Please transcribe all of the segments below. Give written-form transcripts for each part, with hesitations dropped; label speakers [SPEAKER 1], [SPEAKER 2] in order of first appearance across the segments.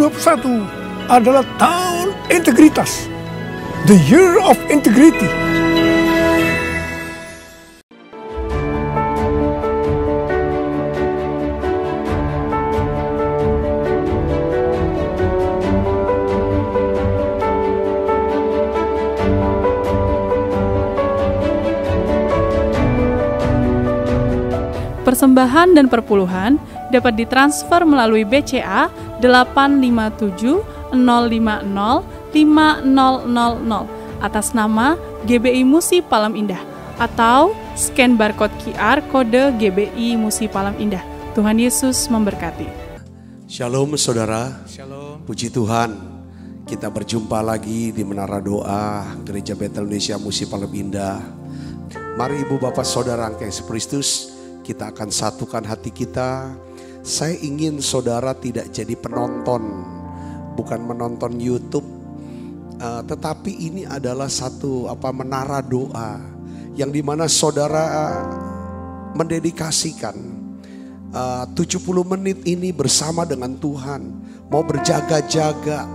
[SPEAKER 1] 2021 adalah tahun integritas. The Year of Integrity.
[SPEAKER 2] Persembahan dan perpuluhan dapat ditransfer melalui BCA 857 050 5000 atas nama GBI Musi Palem Indah atau scan barcode QR kode GBI Musi Palem Indah. Tuhan Yesus memberkati.
[SPEAKER 3] Shalom saudara.
[SPEAKER 4] Shalom.
[SPEAKER 3] Puji Tuhan, kita berjumpa lagi di Menara Doa Gereja Betel Indonesia Musi Palem Indah. Mari Ibu Bapak Saudara yang Yesus Kristus, kita akan satukan hati kita. Saya ingin saudara tidak jadi penonton, bukan menonton YouTube, tetapi ini adalah satu menara doa yang dimana saudara mendedikasikan 70 menit ini bersama dengan Tuhan, mau berjaga-jaga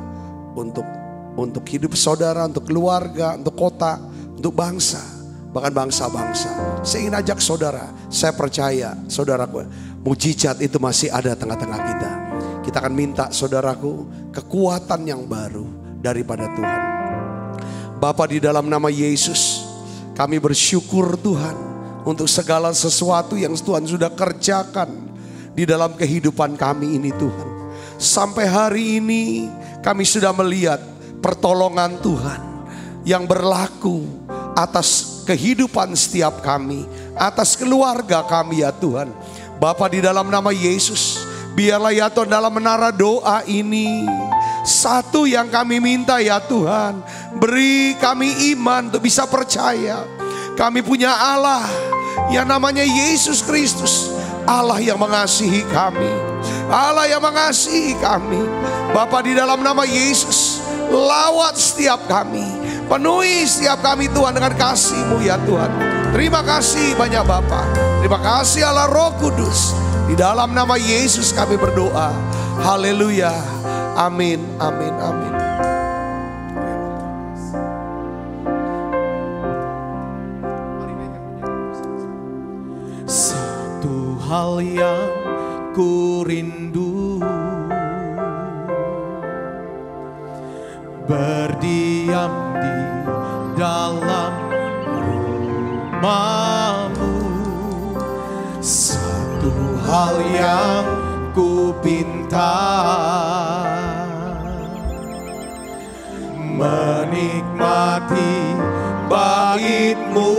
[SPEAKER 3] untuk hidup saudara, untuk keluarga, untuk kota, untuk bangsa, bahkan bangsa-bangsa. Saya ingin ajak saudara, saya percaya saudaraku, mujizat itu masih ada tengah-tengah kita. Kita akan minta saudaraku kekuatan yang baru daripada Tuhan. Bapa, di dalam nama Yesus kami bersyukur Tuhan untuk segala sesuatu yang Tuhan sudah kerjakan di dalam kehidupan kami ini Tuhan. Sampai hari ini kami sudah melihat pertolongan Tuhan yang berlaku atas kehidupan setiap kami, atas keluarga kami ya Tuhan. Bapa, di dalam nama Yesus, biarlah ya Tuhan dalam menara doa ini, satu yang kami minta ya Tuhan, beri kami iman untuk bisa percaya. Kami punya Allah yang namanya Yesus Kristus, Allah yang mengasihi kami, Allah yang mengasihi kami. Bapa, di dalam nama Yesus, lawat setiap kami, penuhi setiap kami Tuhan dengan kasih-Mu ya Tuhan. Terima kasih banyak Bapa. Terima kasih Allah Roh Kudus. Di dalam nama Yesus kami berdoa. Haleluya. Amin, amin, amin.
[SPEAKER 4] Satu hal yang ku rindu, berdiam di dalam rumah-Mu. Satu hal yang ku pinta, menikmati bait-Mu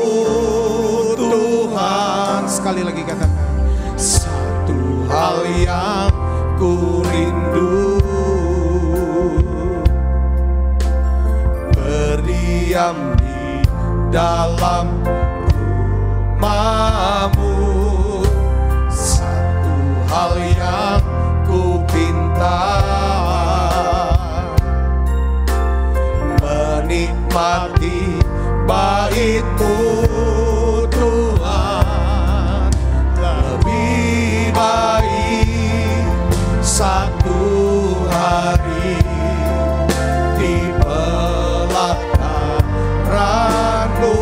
[SPEAKER 4] Tuhan. Sekali lagi katakan, satu hal yang ku rindu, berdiam di dalam rumah-Mu. Satu hal yang ku pinta, menikmati bait-Mu Tuhan. Lebih baik satu hari di pelataran-Mu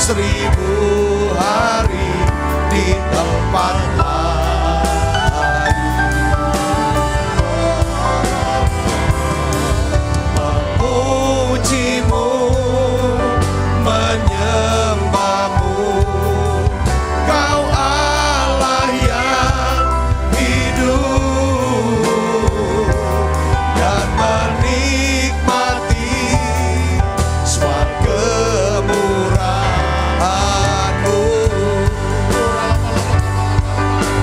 [SPEAKER 4] 1000 hari di tempat lain. Memujimu, menyembahmu, Kau Allah yang hidup, dan menikmati semua kemurahan-Mu.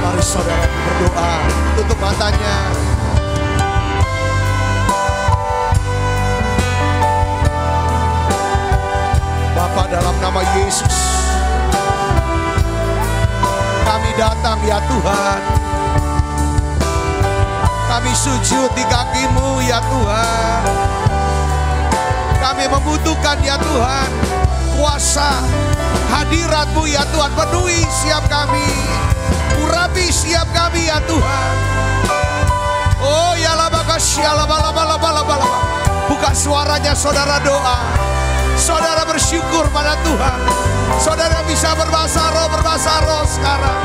[SPEAKER 4] Mari saudara berdoa, tutup matanya. Bapa, dalam nama Yesus, kami datang ya Tuhan. Kami sujud di kaki-Mu ya Tuhan. Kami membutuhkan ya Tuhan kuasa hadirat-Mu ya Tuhan. Penuhi setiap kami, urapi setiap kami ya Tuhan. Oh ya labakasya. Buka suaranya saudara, doa. Saudara bersyukur pada Tuhan. Saudara bisa berbahasa roh sekarang.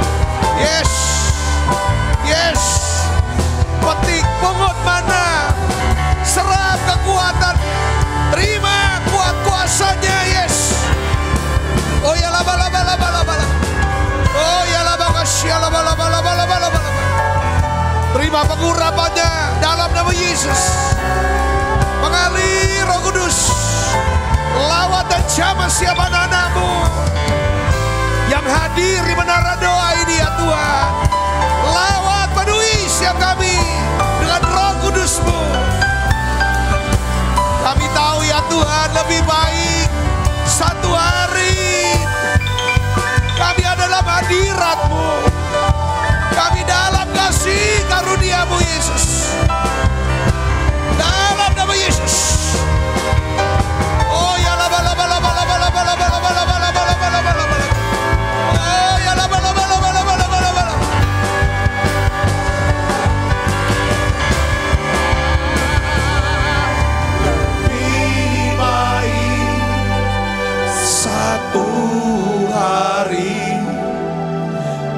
[SPEAKER 4] Yes, yes. Petik, pungut mana, serap kekuatan, terima kuasanya. Yes. Oh ya laba. Oh ya laba. Terima pengurapannya dalam nama Yesus. Mengalir Roh Kudus, lawat dan jamah siap anak-anak-Mu yang hadir di menara doa ini ya Tuhan. Lawat, penuhi siap kami dengan Roh Kudus-Mu. Kami tahu ya Tuhan, lebih baik satu hari kami adalah hadirat-Mu, kami dalam kasih karunia-Mu Yesus. Dalam nama Yesus. Oh ya laba. Oh ya laba. Lebih baik satu hari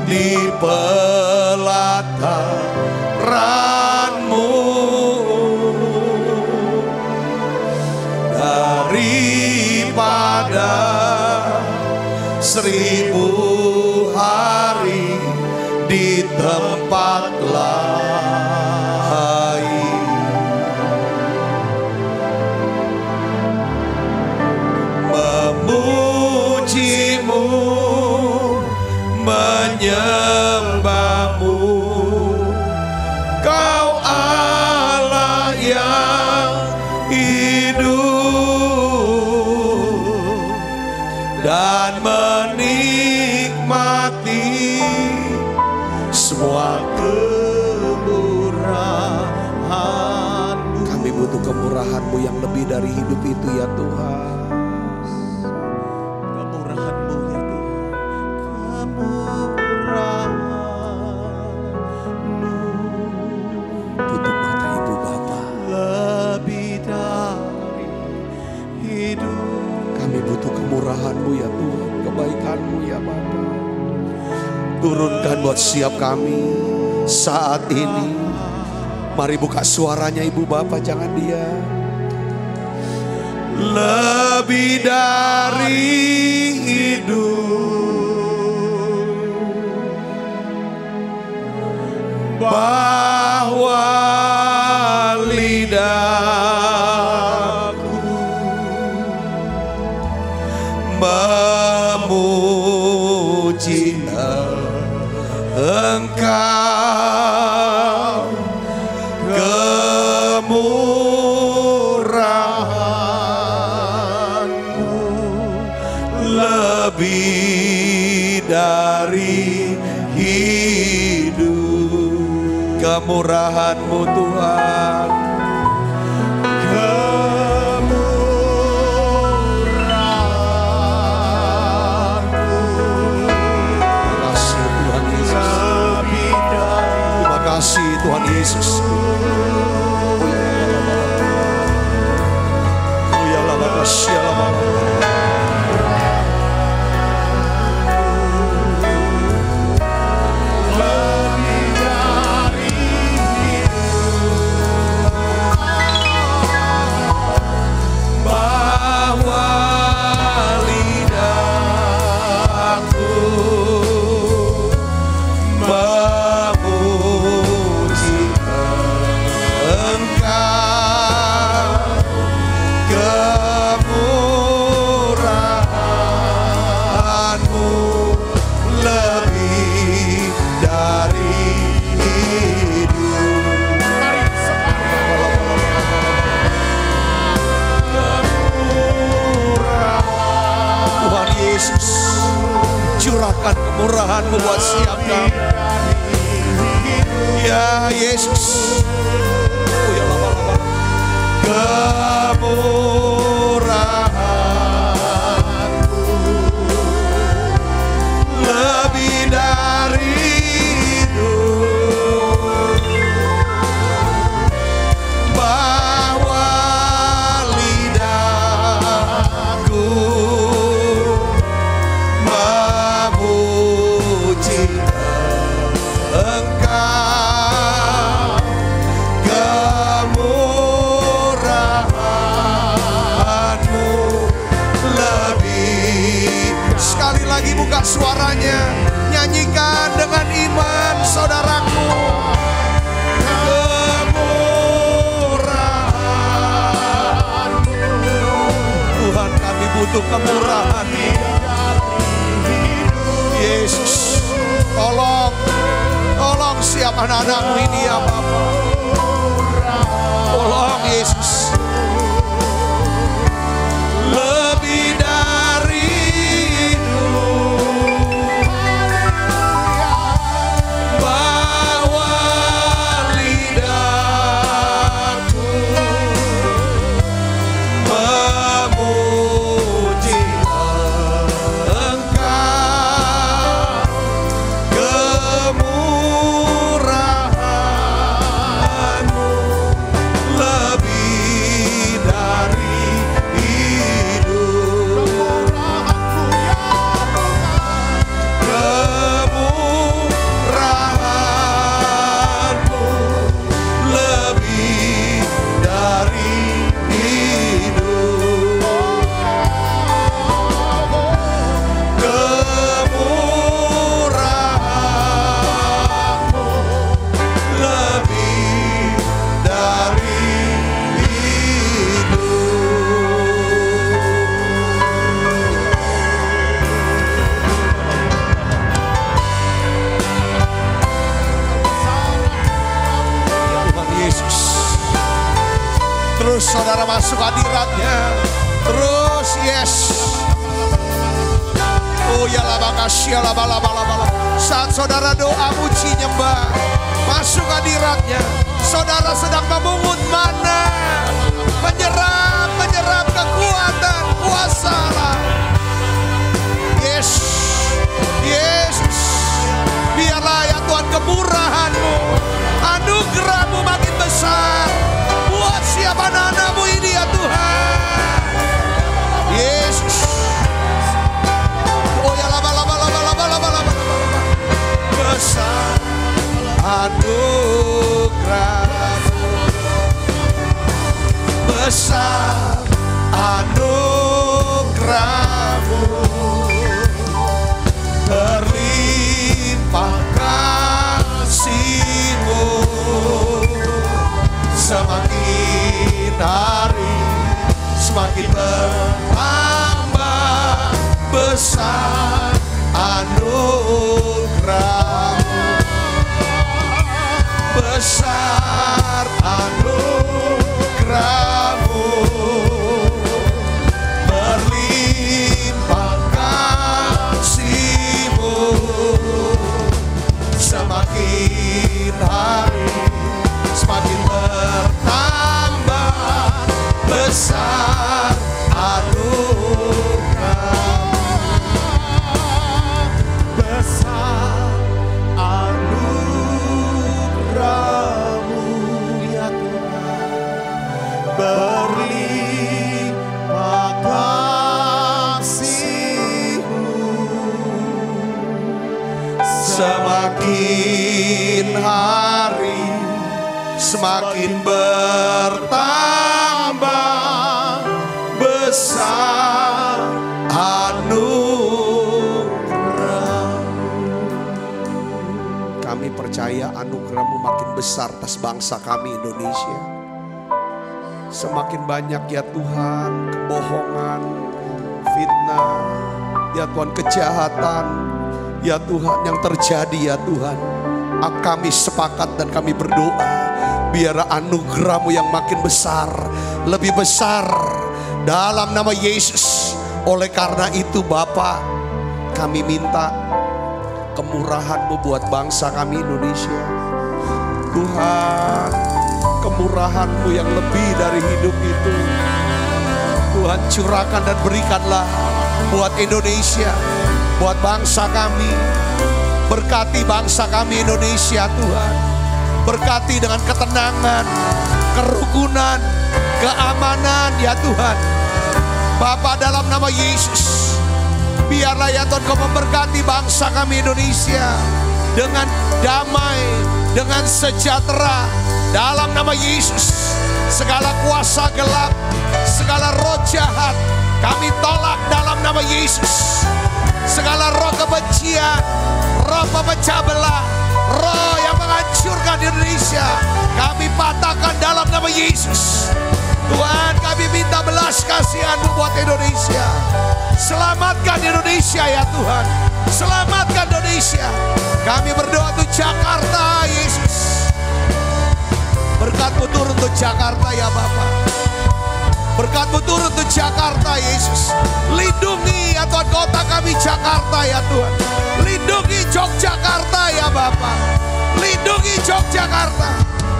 [SPEAKER 4] di pelataran-Mu daripada 1000 hari di tempat lain. Memujimu, menyembahmu, Kau Allah yang hidup, dan menikmati semua kemurahan-Mu. Kami butuh kemurahan-Mu yang lebih dari hidup itu ya Tuhan. Kemurahan-Mu ya Tuhan. Kemurahan-Mu. Tutup mata Ibu Bapa. Lebih dari hidup. Kami butuh kemurahan-Mu ya Tuhan, kebaikan-Mu ya Bapa. Turunkan buat setiap kami saat ini. Mari buka suaranya Ibu Bapa, jangan diam. Lebih dari hidup, bahwa lidahku memuji Engkau, kemurahan-Mu lebih dari hidup. Kemurahan-Mu Tuhan, Tuhan Yesus. Oh ya Allah, butuhkan kemurahan-Mu buat setiap kami. Ya Yesus. Oh ya lama-lama. Kemurahan-Mu lebih dari hidup, bahwa lidahku memuji Engkau. Kemurahan-Mu lebih. Sekali lagi buka suaranya, nyanyikan dengan iman saudaraku. Kemurahan-Mu, Tuhan, kami butuh kemurahan. Yesus, tolong siap anak-anak-Mu ini ya Bapa. Tolong Yesus. Lebih dari hidup, bawa lidahku memuji Engkau. Kemurahan-Mu lebih dari hidup. Kemurahan-Mu lebih dari hidup. Kemurahan-Mu lebih dari hidup. Tuhan Yesus, terus saudara masuk hadirat-Nya. Terus yes. Oh ya labakasya labalabala. Saat saudara doa muji nyembah, masuk hadirat-Nya, saudara sedang memungut mana, menyerap kekuatan, kuasa Allah. Yes, Yesus, biarlah ya Tuhan kemurahan-Mu, anugerah-Mu makin besar buat siapa anak-anak-Mu ini ya Tuhan. Yesus. Oh ya lama. Besar anugerah-Mu, besar anugerah-Mu, berlimpah kasih-Mu, semakin hari semakin bertambah besar anugerah-Mu, besar anugerah-Mu, berlimpah kasih-Mu, semakin hari semakin bertambah besar anugerah-Mu, besar anugerah-Mu ya Tuhan, berlimpah kasih-Mu, semakin hari semakin bertambah besar anugerah. Kami percaya anugerah-Mu makin besar atas bangsa kami Indonesia. Semakin banyak ya Tuhan kebohongan, fitnah, ya Tuhan kejahatan, ya Tuhan yang terjadi ya Tuhan. Kami sepakat dan kami berdoa, biar anugerah-Mu yang makin besar, lebih besar dalam nama Yesus. Oleh karena itu Bapa, kami minta
[SPEAKER 3] kemurahan-Mu buat bangsa kami Indonesia. Tuhan, kemurahan-Mu yang lebih dari hidup itu, Tuhan curahkan dan berikanlah buat Indonesia, buat bangsa kami. Berkati bangsa kami Indonesia Tuhan. Berkati dengan ketenangan, kerukunan, keamanan ya Tuhan. Bapa, dalam nama Yesus, biarlah ya Tuhan Kau memberkati bangsa kami Indonesia dengan damai, dengan sejahtera. Dalam nama Yesus, segala kuasa gelap, segala roh jahat kami tolak dalam nama Yesus. Segala roh kebencian, roh pemecah belah, roh yang menghancurkan Indonesia, kami patahkan dalam nama Yesus. Tuhan, kami minta belas kasihan-Mu buat Indonesia. Selamatkan Indonesia ya Tuhan. Selamatkan Indonesia. Kami berdoa untuk Jakarta Yesus. Berkat-Mu turun untuk Jakarta ya Bapa. Berkat-Mu turun untuk Jakarta Yesus. Lindungi ya Tuhan kota kami Jakarta ya Tuhan. Lindungi Yogyakarta ya Bapa. Lindungi Yogyakarta.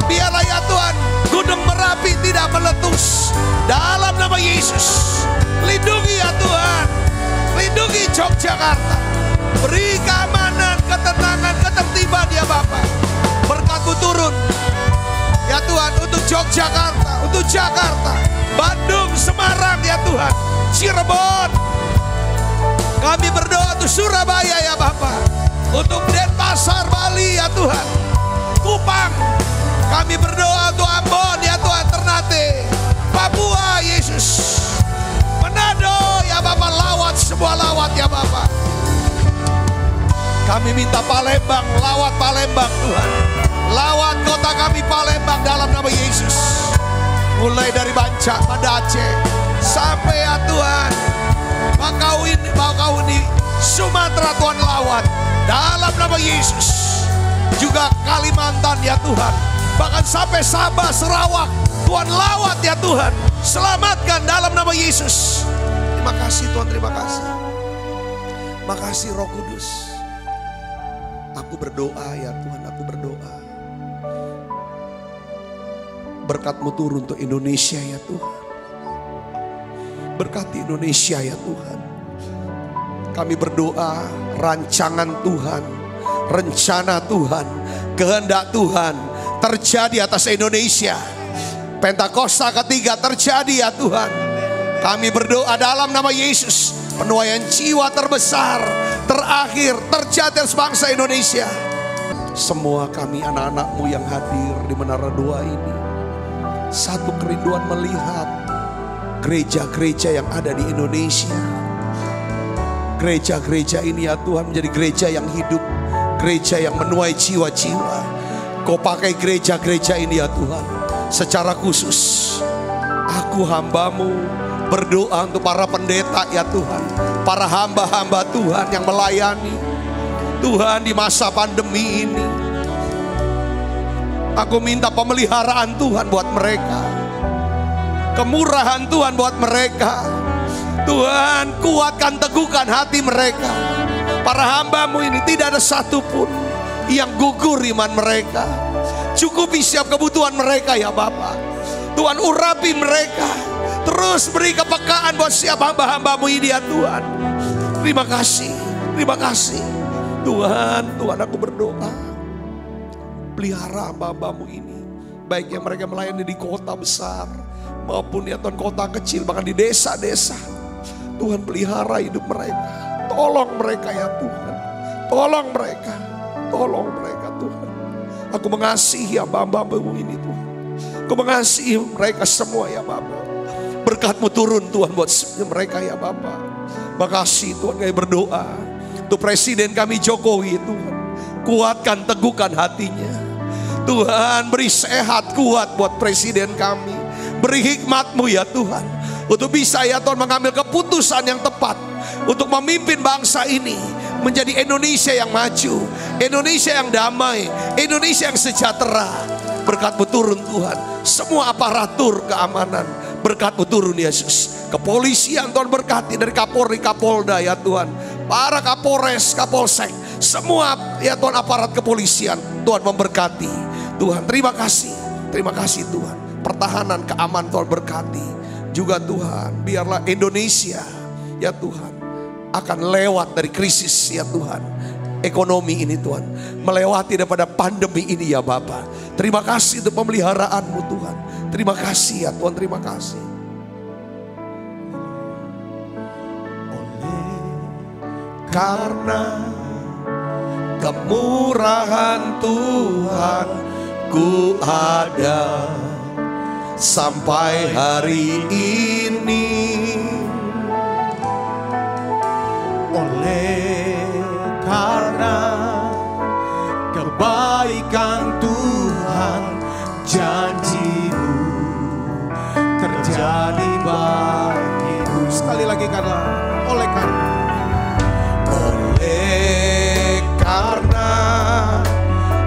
[SPEAKER 3] Biarlah ya Tuhan Gunung Merapi tidak meletus. Dalam nama Yesus. Lindungi ya Tuhan. Lindungi Yogyakarta. Beri keamanan, ketenangan, ketertiban ya Bapa. Berkat-Mu turun ya Tuhan untuk Yogyakarta, untuk Jakarta, Bandung, Semarang ya Tuhan, Cirebon. Kami berdoa untuk Surabaya ya Bapa, untuk Denpasar, Bali ya Tuhan, Kupang. Kami berdoa untuk Ambon ya Tuhan, Ternate, Papua Yesus, Manado ya Bapa, lawat semua lawat ya Bapa. Kami minta Palembang, lawat Palembang Tuhan. Lawat kota kami Palembang dalam nama Yesus. Mulai dari Banca, Banda Aceh, sampai ya Tuhan Bakauni, Sumatera Tuhan lawat dalam nama Yesus. Juga Kalimantan ya Tuhan. Bahkan sampai Sabah, Sarawak Tuhan lawat ya Tuhan. Selamatkan dalam nama Yesus. Terima kasih Tuhan, terima kasih. Makasih Roh Kudus. Aku berdoa ya Tuhan, aku berdoa. Berkat-Mu turun untuk Indonesia ya Tuhan. Berkati Indonesia ya Tuhan. Kami berdoa rancangan Tuhan, rencana Tuhan, kehendak Tuhan terjadi atas Indonesia. Pentakosta ketiga terjadi ya Tuhan. Kami berdoa dalam nama Yesus. Penuaian jiwa terbesar, terakhir terjadi atas bangsa Indonesia. Semua kami anak-anak-Mu yang hadir di Menara Doa ini, satu kerinduan melihat gereja-gereja yang ada di Indonesia. Gereja-gereja ini ya Tuhan menjadi gereja yang hidup, gereja yang menuai jiwa-jiwa. Kau pakai gereja-gereja ini ya Tuhan. Secara khusus aku hamba-Mu berdoa untuk para pendeta ya Tuhan, para hamba-hamba Tuhan yang melayani Tuhan di masa pandemi ini. Aku minta pemeliharaan Tuhan buat mereka, kemurahan Tuhan buat mereka. Tuhan, kuatkan, teguhkan hati mereka. Para hamba-Mu ini tidak ada satupun yang gugur iman mereka. Cukupi setiap kebutuhan mereka ya Bapa. Tuhan, urapi mereka. Terus beri kepekaan buat setiap hamba-hamba-Mu ini ya Tuhan. Terima kasih, terima kasih. Tuhan, Tuhan aku berdoa, pelihara hamba-hamba-Mu ini, baik yang mereka melayani di kota besar maupun ya Tuhan kota kecil, bahkan di desa-desa. Tuhan, pelihara hidup mereka. Tolong mereka ya Tuhan. Tolong mereka. Tolong mereka Tuhan. Aku mengasihi hamba-hamba-Mu ini Tuhan. Aku mengasihi mereka semua ya Bapa. Berkat-Mu turun Tuhan buat mereka ya Bapa. Makasih Tuhan, kami berdoa untuk Presiden kami Jokowi Tuhan. Kuatkan, teguhkan hatinya. Tuhan, beri sehat kuat buat Presiden kami. Beri hikmat-Mu ya Tuhan, untuk bisa ya Tuhan mengambil keputusan yang tepat untuk memimpin bangsa ini menjadi Indonesia yang maju, Indonesia yang damai, Indonesia yang sejahtera. Berkat-Mu turun Tuhan. Semua aparatur keamanan, berkat-Mu turun Yesus. Kepolisian Tuhan berkati, dari Kapolri, Kapolda ya Tuhan, para Kapolres, Kapolsek, semua ya Tuhan aparat kepolisian, Tuhan memberkati. Tuhan terima kasih Tuhan. Pertahanan, keamanan Tuhan berkati. Juga Tuhan, biarlah Indonesia ya Tuhan akan lewat dari krisis ya Tuhan. Ekonomi ini Tuhan, melewati daripada pandemi ini ya Bapa. Terima kasih untuk pemeliharaanmu Tuhan. Terima kasih ya Tuhan, terima kasih. Karena kemurahan Tuhan ku ada sampai hari ini.
[SPEAKER 4] Oleh karena kebaikan Tuhan, janji-Mu terjadi bagiku. Sekali lagi, karena oleh karena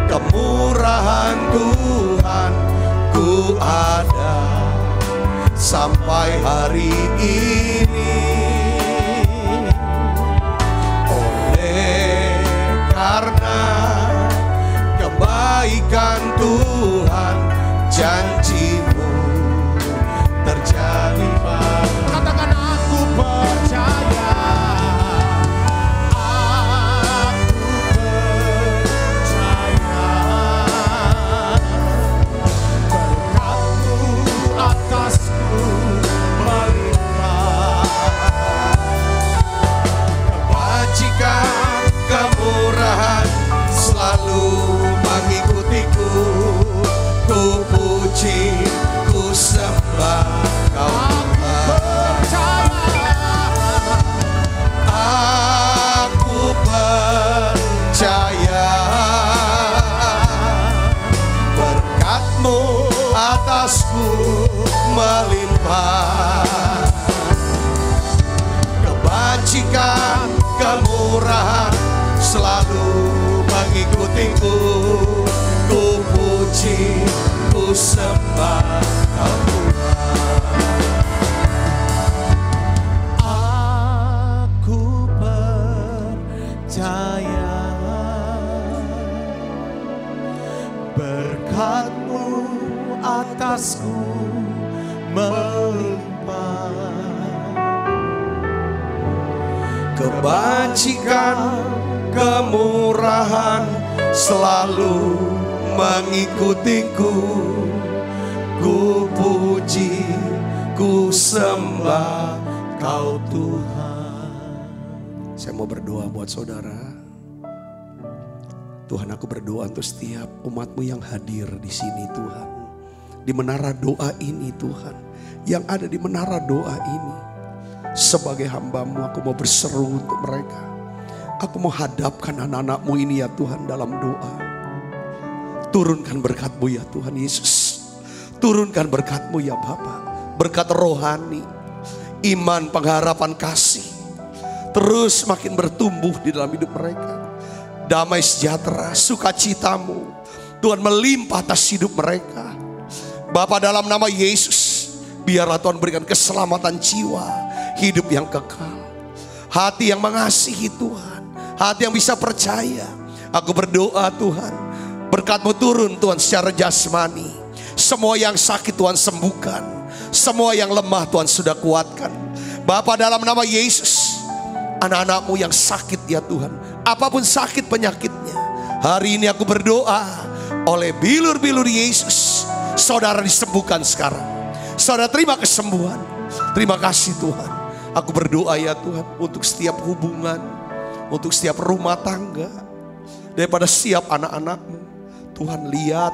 [SPEAKER 4] kemurahan Tuhan ku ada sampai hari ini. Oleh karena kebaikan Tuhan, janji-Mu terjadi. Katakan aku percaya. Kemurahan selalu mengikutiku, ku puji, ku sembah Kau Tuhan. Aku percaya berkat-Mu atasku melimpah, kebajikan, kemurahan selalu mengikutiku, ku puji, ku sembah Kau Tuhan. Aku percaya berkat-Mu atasku melimpah, kebajikan, kemurahan selalu mengikutiku, ku puji, ku sembah Kau Tuhan. Saya mau berdoa buat saudara. Tuhan, aku berdoa untuk setiap umat-Mu yang hadir di sini Tuhan. Di menara doa ini Tuhan, yang ada di menara doa ini. Sebagai hamba-Mu, aku mau berseru untuk mereka. Aku mau hadapkan anak-anak-Mu ini ya Tuhan dalam doa. Turunkan berkat-Mu ya Tuhan Yesus. Turunkan berkat-Mu ya Bapa. Berkat rohani, iman, pengharapan, kasih. Terus makin bertumbuh di dalam hidup mereka. Damai sejahtera, sukacita-Mu Tuhan melimpah atas hidup mereka. Bapa, dalam nama Yesus, biarlah Tuhan berikan keselamatan jiwa, hidup yang kekal, hati yang mengasihi Tuhan, hati yang bisa percaya. Aku berdoa Tuhan, berkat-Mu turun Tuhan secara jasmani. Semua yang sakit Tuhan sembuhkan, semua yang lemah Tuhan sudah kuatkan. Bapa, dalam nama Yesus, anak-anak-Mu yang sakit ya Tuhan, apapun sakit penyakitnya, hari ini aku berdoa oleh bilur-bilur Yesus, saudara disembuhkan sekarang. Saudara terima kesembuhan. Terima kasih Tuhan. Aku berdoa ya Tuhan untuk setiap hubungan, untuk setiap rumah tangga, daripada setiap anak-anak-Mu. Tuhan lihat,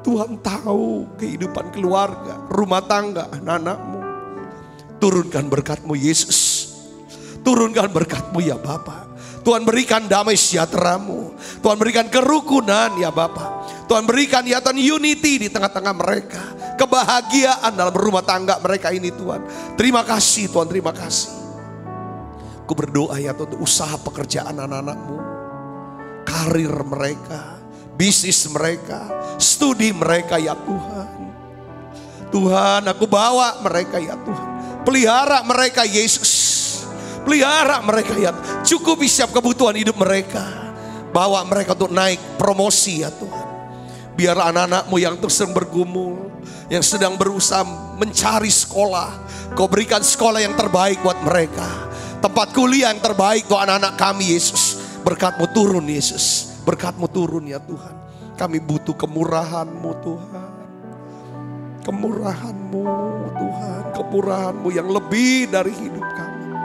[SPEAKER 4] Tuhan tahu kehidupan keluarga, rumah tangga, anak-anak-Mu. Turunkan berkat-Mu Yesus. Turunkan berkat-Mu ya Bapa. Tuhan berikan damai sejahtera-Mu. Tuhan berikan kerukunan ya Bapa. Tuhan berikan ya Tuhan unity di tengah-tengah mereka. Kebahagiaan dalam rumah tangga mereka ini Tuhan. Terima kasih Tuhan, terima kasih. Aku berdoa ya Tuhan untuk usaha pekerjaan anak-anak-Mu. Karir mereka, bisnis mereka, studi mereka ya Tuhan. Tuhan, aku bawa mereka ya Tuhan. Pelihara mereka Yesus. Pelihara mereka ya, cukupi setiap kebutuhan hidup mereka. Bawa mereka untuk naik promosi ya Tuhan. Biar anak-anak-Mu yang terus sedang bergumul, yang sedang berusaha mencari sekolah, Kau berikan sekolah yang terbaik buat mereka. Tempat kuliah yang terbaik buat anak-anak kami Yesus. Berkat-Mu turun Yesus. Berkat-Mu turun ya Tuhan. Kami butuh kemurahan-Mu Tuhan. Kemurahan-Mu Tuhan. Kemurahan-Mu yang lebih dari hidup kami.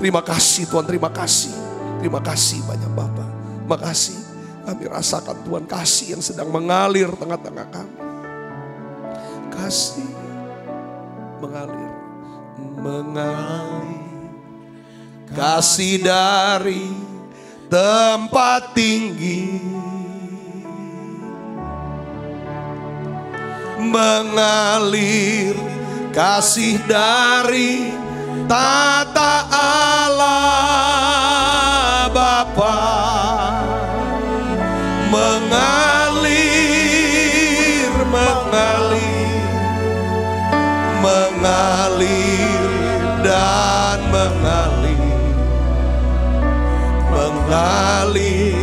[SPEAKER 4] Terima kasih Tuhan, terima kasih. Terima kasih banyak Bapa. Makasih kami rasakan Tuhan kasih yang sedang mengalir tengah-tengah kami. Kasih mengalir. Mengalir. Kasih dari tempat tinggi. Mengalir. Kasih dari tata Allah Bapa. Mengalir, mengalir, mengalir dan mengalir, mengalir,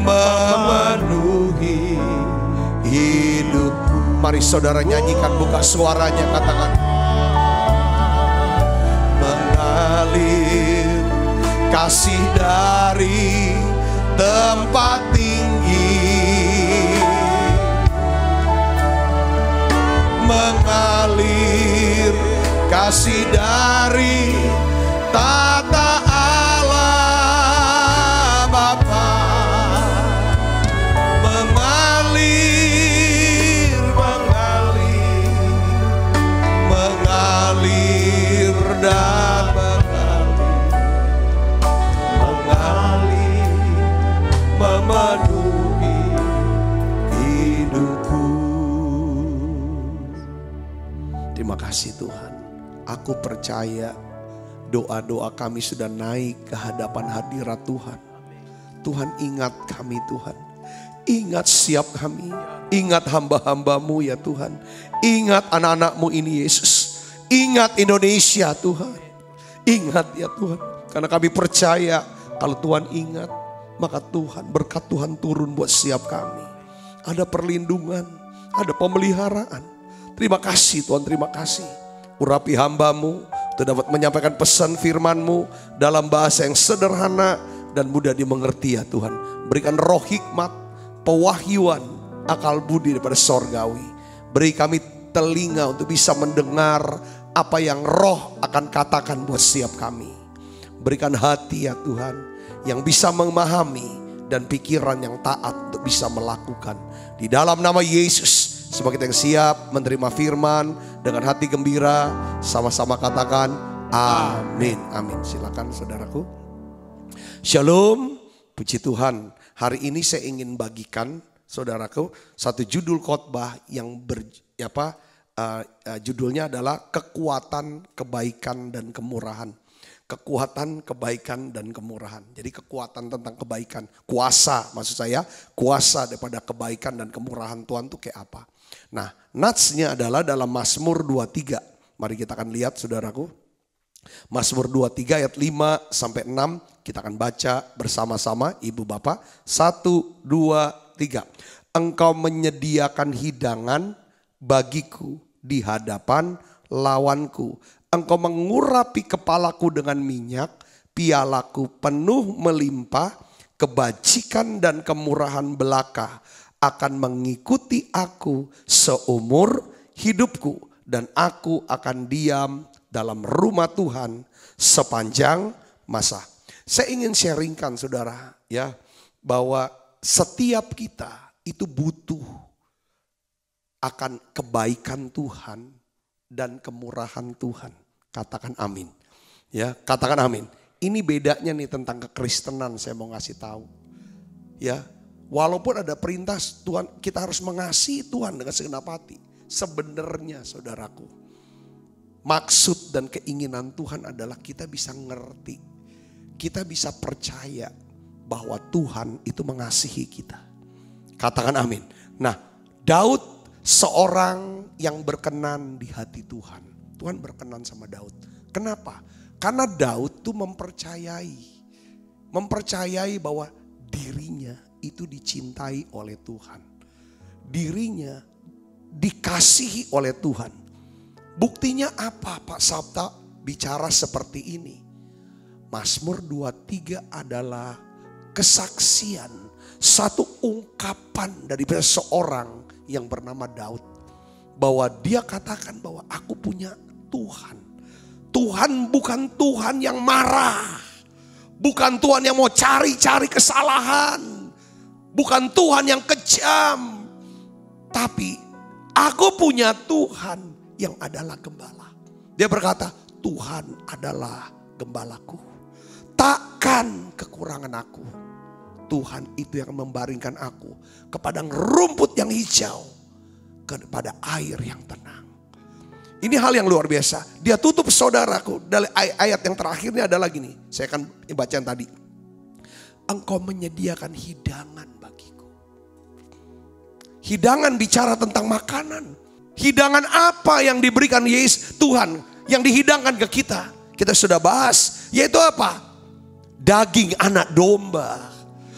[SPEAKER 4] memenuhi hidupku. Mari saudara nyanyikan, buka suaranya, katakan. Mengalir kasih dari tempat tinggi. Mengalir kasih dari tata Allah Bapa. Mengalir, mengalir, mengalir dan mengalir, memenuhi hidupku. Terima kasih Tuhan. Aku percaya doa-doa kami sudah naik ke hadapan hadirat Tuhan. Tuhan ingat kami Tuhan. Ingat siap kami. Ingat hamba-hamba-Mu ya Tuhan. Ingat anak-anak-Mu ini Yesus. Ingat Indonesia Tuhan. Ingat ya Tuhan. Karena kami percaya kalau Tuhan ingat, maka Tuhan, berkat Tuhan turun buat siap kami. Ada perlindungan, ada pemeliharaan. Terima kasih Tuhan, terima kasih. Urapi hamba-Mu untuk dapat menyampaikan pesan firman-Mu dalam bahasa yang sederhana dan mudah dimengerti ya Tuhan. Berikan roh hikmat, pewahyuan, akal budi daripada sorgawi. Beri kami telinga untuk bisa mendengar apa yang roh akan katakan buat siap kami. Berikan hati ya Tuhan yang bisa memahami dan pikiran yang taat untuk bisa melakukan. Di dalam nama Yesus, sebagai kita yang siap menerima firman dengan hati gembira, sama-sama katakan amin. Amin. Silakan saudaraku. Shalom, puji Tuhan. Hari ini saya ingin bagikan saudaraku satu judul khotbah yang judulnya adalah kekuatan, kebaikan dan kemurahan. Kekuatan, kebaikan dan kemurahan. Jadi kekuatan tentang kebaikan, kuasa maksud saya, kuasa daripada kebaikan dan kemurahan Tuhan itu kayak apa. Nah, natsnya adalah dalam Mazmur 23. Mari kita akan lihat saudaraku. Mazmur 23 ayat 5 sampai 6 kita akan baca bersama-sama Ibu Bapak. 1, 2, 3. Engkau menyediakan hidangan bagiku di hadapan lawanku. Engkau mengurapi kepalaku dengan minyak, pialaku penuh melimpah, kebajikan dan kemurahan belaka akan mengikuti aku seumur hidupku. Dan aku akan diam dalam rumah Tuhan sepanjang masa. Saya ingin sharingkan saudara ya, bahwa setiap kita itu butuh akan kebaikan Tuhan dan kemurahan Tuhan. Katakan amin. Ya, katakan amin. Ini bedanya nih tentang kekristenan, saya mau ngasih tahu. Ya, walaupun ada perintah Tuhan, kita harus mengasihi Tuhan dengan segenap hati. Sebenarnya saudaraku, maksud dan keinginan Tuhan adalah kita bisa ngerti, kita bisa percaya bahwa Tuhan itu mengasihi kita. Katakan amin. Nah, Daud seorang yang berkenan di hati Tuhan. Tuhan berkenan sama Daud. Kenapa? Karena Daud tuh mempercayai bahwa
[SPEAKER 3] dirinya itu dicintai oleh Tuhan. Dirinya dikasihi oleh Tuhan. Buktinya apa Pak Sabta bicara seperti ini? Mazmur 23 adalah kesaksian, satu ungkapan dari seorang yang bernama Daud. Bahwa dia katakan bahwa aku punya Tuhan. Tuhan bukan Tuhan yang marah. Bukan Tuhan yang mau cari-cari kesalahan. Bukan Tuhan yang kejam. Tapi aku punya Tuhan yang adalah gembala. Dia berkata, Tuhan adalah gembalaku. Takkan kekurangan aku. Tuhan itu yang membaringkan aku ke padang rumput yang hijau, kepada air yang tenang. Ini hal yang luar biasa. Dia tutup saudaraku dari ayat yang terakhirnya adalah gini. Saya akan baca tadi. Engkau menyediakan hidangan bagiku. Hidangan bicara tentang makanan. Hidangan apa yang diberikan Yesus Tuhan yang dihidangkan ke kita? Kita sudah bahas, yaitu apa? Daging anak domba.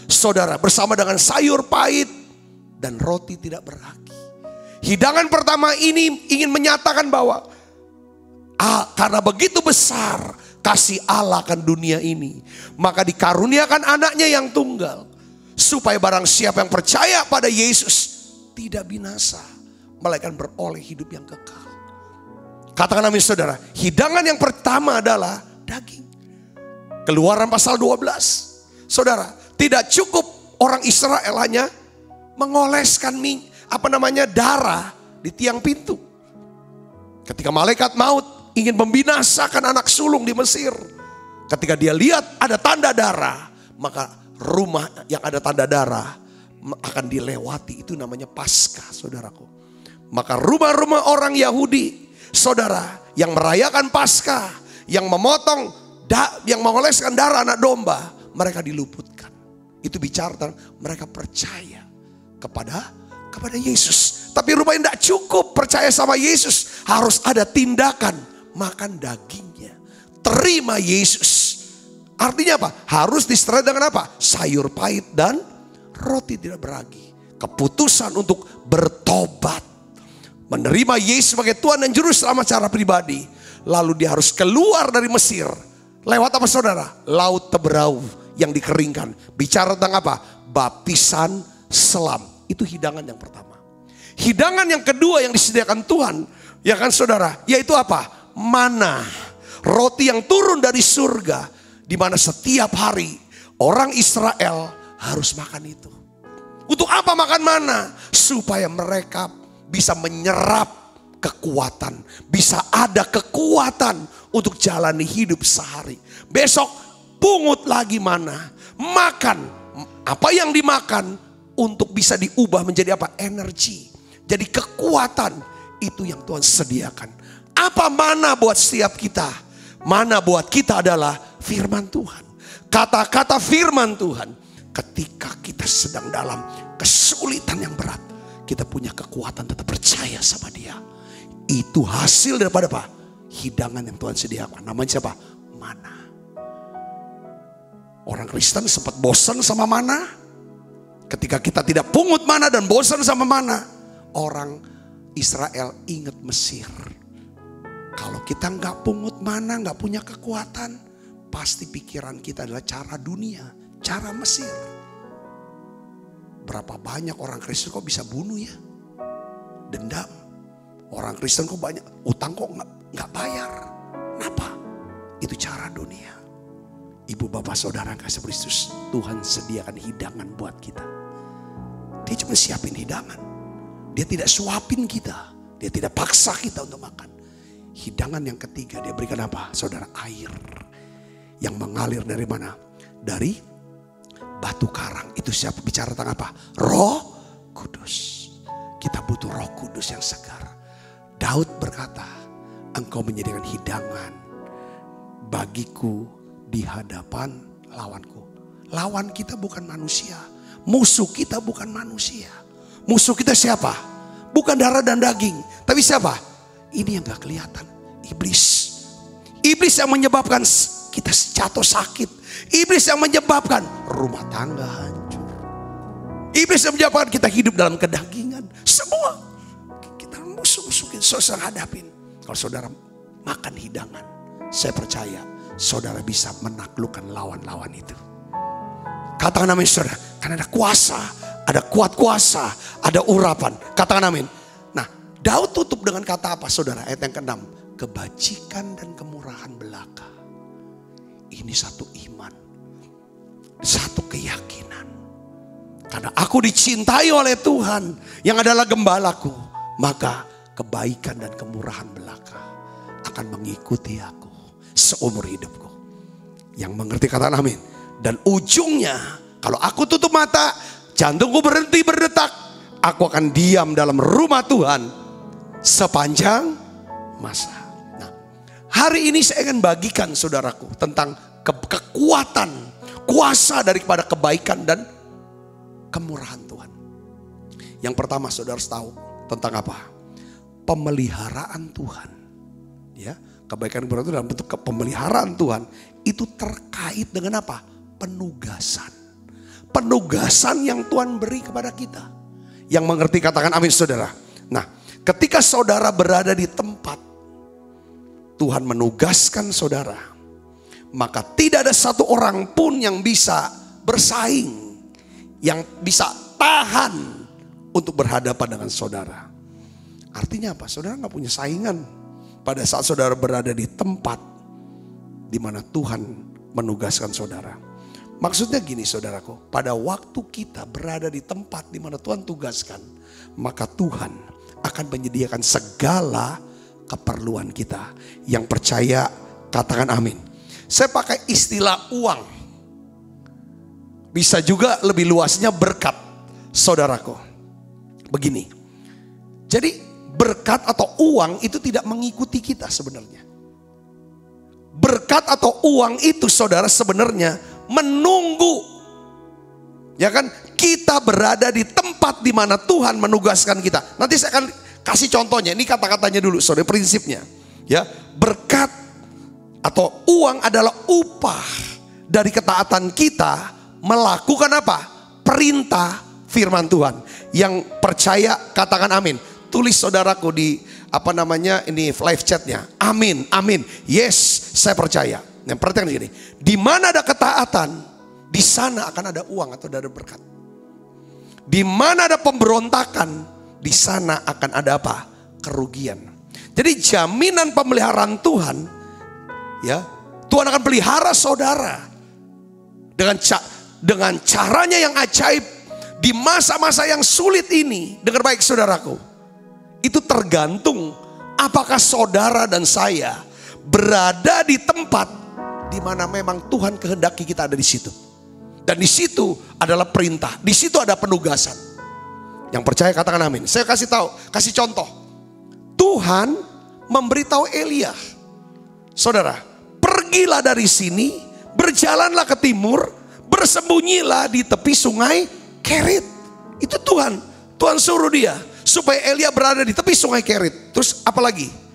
[SPEAKER 3] Saudara, bersama dengan sayur pahit dan roti tidak beragi. Hidangan pertama ini ingin menyatakan bahwa karena begitu besar kasih Allah akan dunia ini, maka dikaruniakan anaknya yang tunggal, supaya barang siapa yang percaya pada Yesus tidak binasa, melainkan beroleh hidup yang kekal. Katakan amin saudara. Hidangan yang pertama adalah daging. Keluaran pasal 12. Saudara, tidak cukup orang Israel hanya mengoleskan darah di tiang pintu. Ketika malaikat maut ingin membinasakan anak sulung di Mesir, ketika dia lihat ada tanda darah, maka rumah yang ada tanda darah akan dilewati. Itu namanya Paskah, saudaraku. Maka rumah-rumah orang Yahudi, saudara, yang merayakan Paskah, yang memotong, yang mengoleskan darah anak domba, mereka diluputkan. Itu bicara tentang mereka percaya kepada Yesus. Tapi rupanya tidak cukup percaya sama Yesus. Harus ada tindakan makan dagingnya. Terima Yesus. Artinya apa? Harus disertai dengan apa? Sayur pahit dan roti tidak beragi. Keputusan untuk bertobat. Menerima Yesus sebagai Tuhan dan Juru Selamat secara pribadi. Lalu dia harus keluar dari Mesir. Lewat apa saudara? Laut Teberau yang dikeringkan. Bicara tentang apa? Baptisan selam. Itu hidangan yang pertama. Hidangan yang kedua yang disediakan Tuhan, ya kan saudara, yaitu apa? Mana. Roti yang turun dari surga, di mana setiap hari orang Israel harus makan itu. Untuk apa makan mana? Supaya mereka bisa menyerap kekuatan, bisa ada kekuatan untuk jalani hidup sehari. Besok pungut lagi mana, makan apa yang dimakan untuk bisa diubah menjadi apa? Energi. Jadi kekuatan itu yang Tuhan sediakan. Apa mana buat setiap kita? Mana buat kita adalah firman Tuhan. Kata-kata firman Tuhan. Ketika kita sedang dalam kesulitan yang berat, kita punya kekuatan tetap percaya sama Dia. Itu hasil daripada apa? Hidangan yang Tuhan sediakan. Namanya siapa? Mana. Orang Kristen sempat bosan sama mana. Ketika kita tidak pungut mana dan bosan sama mana, orang Israel ingat Mesir. Kalau kita nggak pungut mana, nggak punya kekuatan, pasti pikiran kita adalah cara dunia, cara Mesir. Berapa banyak orang Kristen kok bisa bunuh ya? Dendam. Orang Kristen kok banyak utang kok nggak bayar. Kenapa? Itu cara dunia. Ibu bapak saudara kasih Kristus, Tuhan sediakan hidangan buat kita. Dia cuma siapin hidangan. Dia tidak suapin kita. Dia tidak paksa kita untuk makan. Hidangan yang ketiga dia berikan apa? Saudara, air. Yang mengalir dari mana? Dari batu karang. Itu siapa bicara tentang apa? Roh Kudus. Kita butuh Roh Kudus yang segar. Daud berkata, engkau menyediakan hidangan bagiku di hadapan lawanku. Lawan kita bukan manusia. Musuh kita bukan manusia. Musuh kita siapa? Bukan darah dan daging. Tapi siapa? Ini yang gak kelihatan. Iblis. Iblis yang menyebabkan kita jatuh sakit. Iblis yang menyebabkan rumah tangga hancur. Iblis yang menjawabkan kita hidup dalam kedagingan. Semua kita musuh-musuhin, saudara hadapin. Kalau saudara makan hidangan, saya percaya saudara bisa menaklukkan lawan-lawan itu. Katakan amin saudara. Karena ada kuasa, ada kuat kuasa, ada urapan. Katakan amin. Nah, Daud tutup dengan kata apa saudara? Ayat yang ke-6. Kebajikan dan kemurahan belaka. Ini satu iman. Satu keyakinan. Karena aku dicintai oleh Tuhan yang adalah gembalaku, maka kebaikan dan kemurahan belaka akan mengikuti aku seumur hidupku. Yang mengerti katakan amin. Dan ujungnya, kalau aku tutup mata, jantungku berhenti berdetak, aku akan diam dalam rumah Tuhan sepanjang masa. Nah, hari ini saya ingin bagikan saudaraku tentang kekuatan, kuasa daripada kebaikan dan kemurahan Tuhan. Yang pertama saudara harus tahu tentang apa? Pemeliharaan Tuhan. Ya, kebaikan kemurahan itu dalam bentuk pemeliharaan Tuhan itu terkait dengan apa? Penugasan. Penugasan yang Tuhan beri kepada kita. Yang mengerti katakan amin saudara. Nah, ketika saudara berada di tempat Tuhan menugaskan saudara, maka tidak ada satu orang pun yang bisa bersaing, yang bisa tahan untuk berhadapan dengan saudara. Artinya apa? Saudara gak punya saingan pada saat saudara berada di tempat di mana Tuhan menugaskan saudara. Maksudnya gini saudaraku, pada waktu kita berada di tempat di mana Tuhan tugaskan, maka Tuhan akan menyediakan segala keperluan kita. Yang percaya katakan amin. Saya pakai istilah uang. Bisa juga lebih luasnya berkat, saudaraku. Begini, jadi berkat atau uang itu tidak mengikuti kita sebenarnya. Berkat atau uang itu saudara sebenarnya menunggu. Ya kan, kita berada di tempat di mana Tuhan menugaskan kita. Nanti saya akan kasih contohnya, ini kata-katanya dulu saudara, prinsipnya. Ya, berkat atau uang adalah upah dari ketaatan kita melakukan apa? Perintah firman Tuhan. Yang percaya katakan amin. Tulis saudaraku di ini live chatnya. Amin, amin. Yes, saya percaya. Yang perhatikan gini, di mana ada ketaatan, di sana akan ada uang atau ada berkat. Di mana ada pemberontakan, di sana akan ada apa? Kerugian. Jadi jaminan pemeliharaan Tuhan, ya, Tuhan akan pelihara saudara dengan caranya yang ajaib di masa-masa yang sulit ini. Dengar baik saudaraku, itu tergantung apakah saudara dan saya berada di tempat di mana memang Tuhan kehendaki kita ada di situ. Dan di situ adalah perintah, di situ ada penugasan. Yang percaya katakan amin. Saya kasih contoh. Tuhan memberitahu Elia, saudara, pergilah dari sini, berjalanlah ke timur, bersembunyilah di tepi sungai Kerit. Itu Tuhan suruh dia supaya Elia berada di tepi sungai Kerit. Terus apa lagi?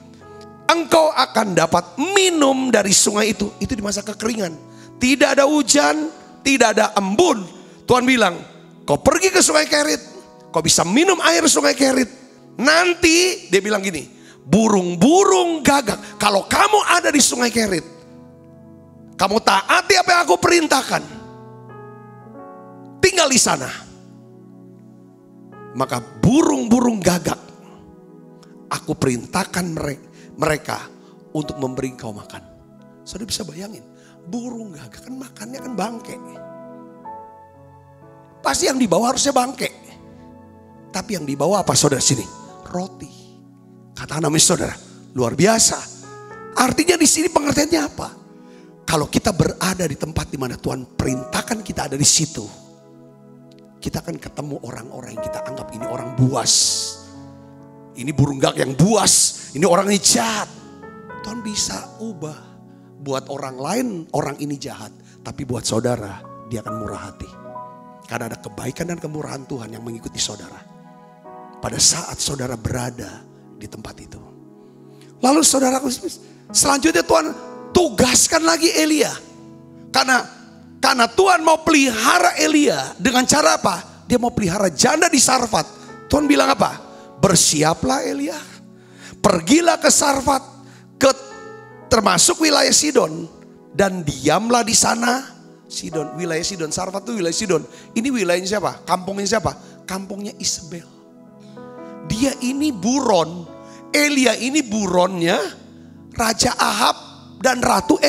[SPEAKER 3] Engkau akan dapat minum dari sungai itu di masa kekeringan. Tidak ada hujan, tidak ada embun. Tuhan bilang, kau pergi ke sungai Kerit, kau bisa minum air sungai Kerit. Nanti dia bilang gini, burung-burung gagak, kalau kamu ada di sungai Kerit, kamu taati apa yang aku perintahkan, tinggal di sana, maka burung-burung gagak aku perintahkan mereka untuk memberi kau makan. Saudara bisa bayangin, burung gagak kan makannya kan bangke. Pasti yang dibawa harusnya bangke. Tapi yang dibawa apa saudara sini? Roti. Katakan amin saudara, luar biasa. Artinya di sini pengertiannya apa? Kalau kita berada di tempat di mana Tuhan perintahkan kita ada di situ, kita akan ketemu orang-orang yang kita anggap ini orang buas. Ini burung gagak yang buas, ini orang ini jahat. Tuhan bisa ubah. Buat orang lain orang ini jahat, tapi buat saudara dia akan murah hati. Karena ada kebaikan dan kemurahan Tuhan yang mengikuti saudara pada saat saudara berada di tempat itu. Lalu saudara, selanjutnya Tuhan tugaskan lagi Elia. Karena Tuhan mau pelihara Elia dengan cara apa? Dia mau pelihara janda di Sarfat. Tuhan bilang apa? Bersiaplah Elia. Pergilah ke Sarfat, termasuk wilayah Sidon, dan diamlah di sana. Sidon, wilayah Sidon, Sarfat itu wilayah Sidon. Ini wilayahnya siapa? Kampungnya siapa? Kampungnya Isabel. Dia ini buron. Elia ini buronnya Raja Ahab dan Ratu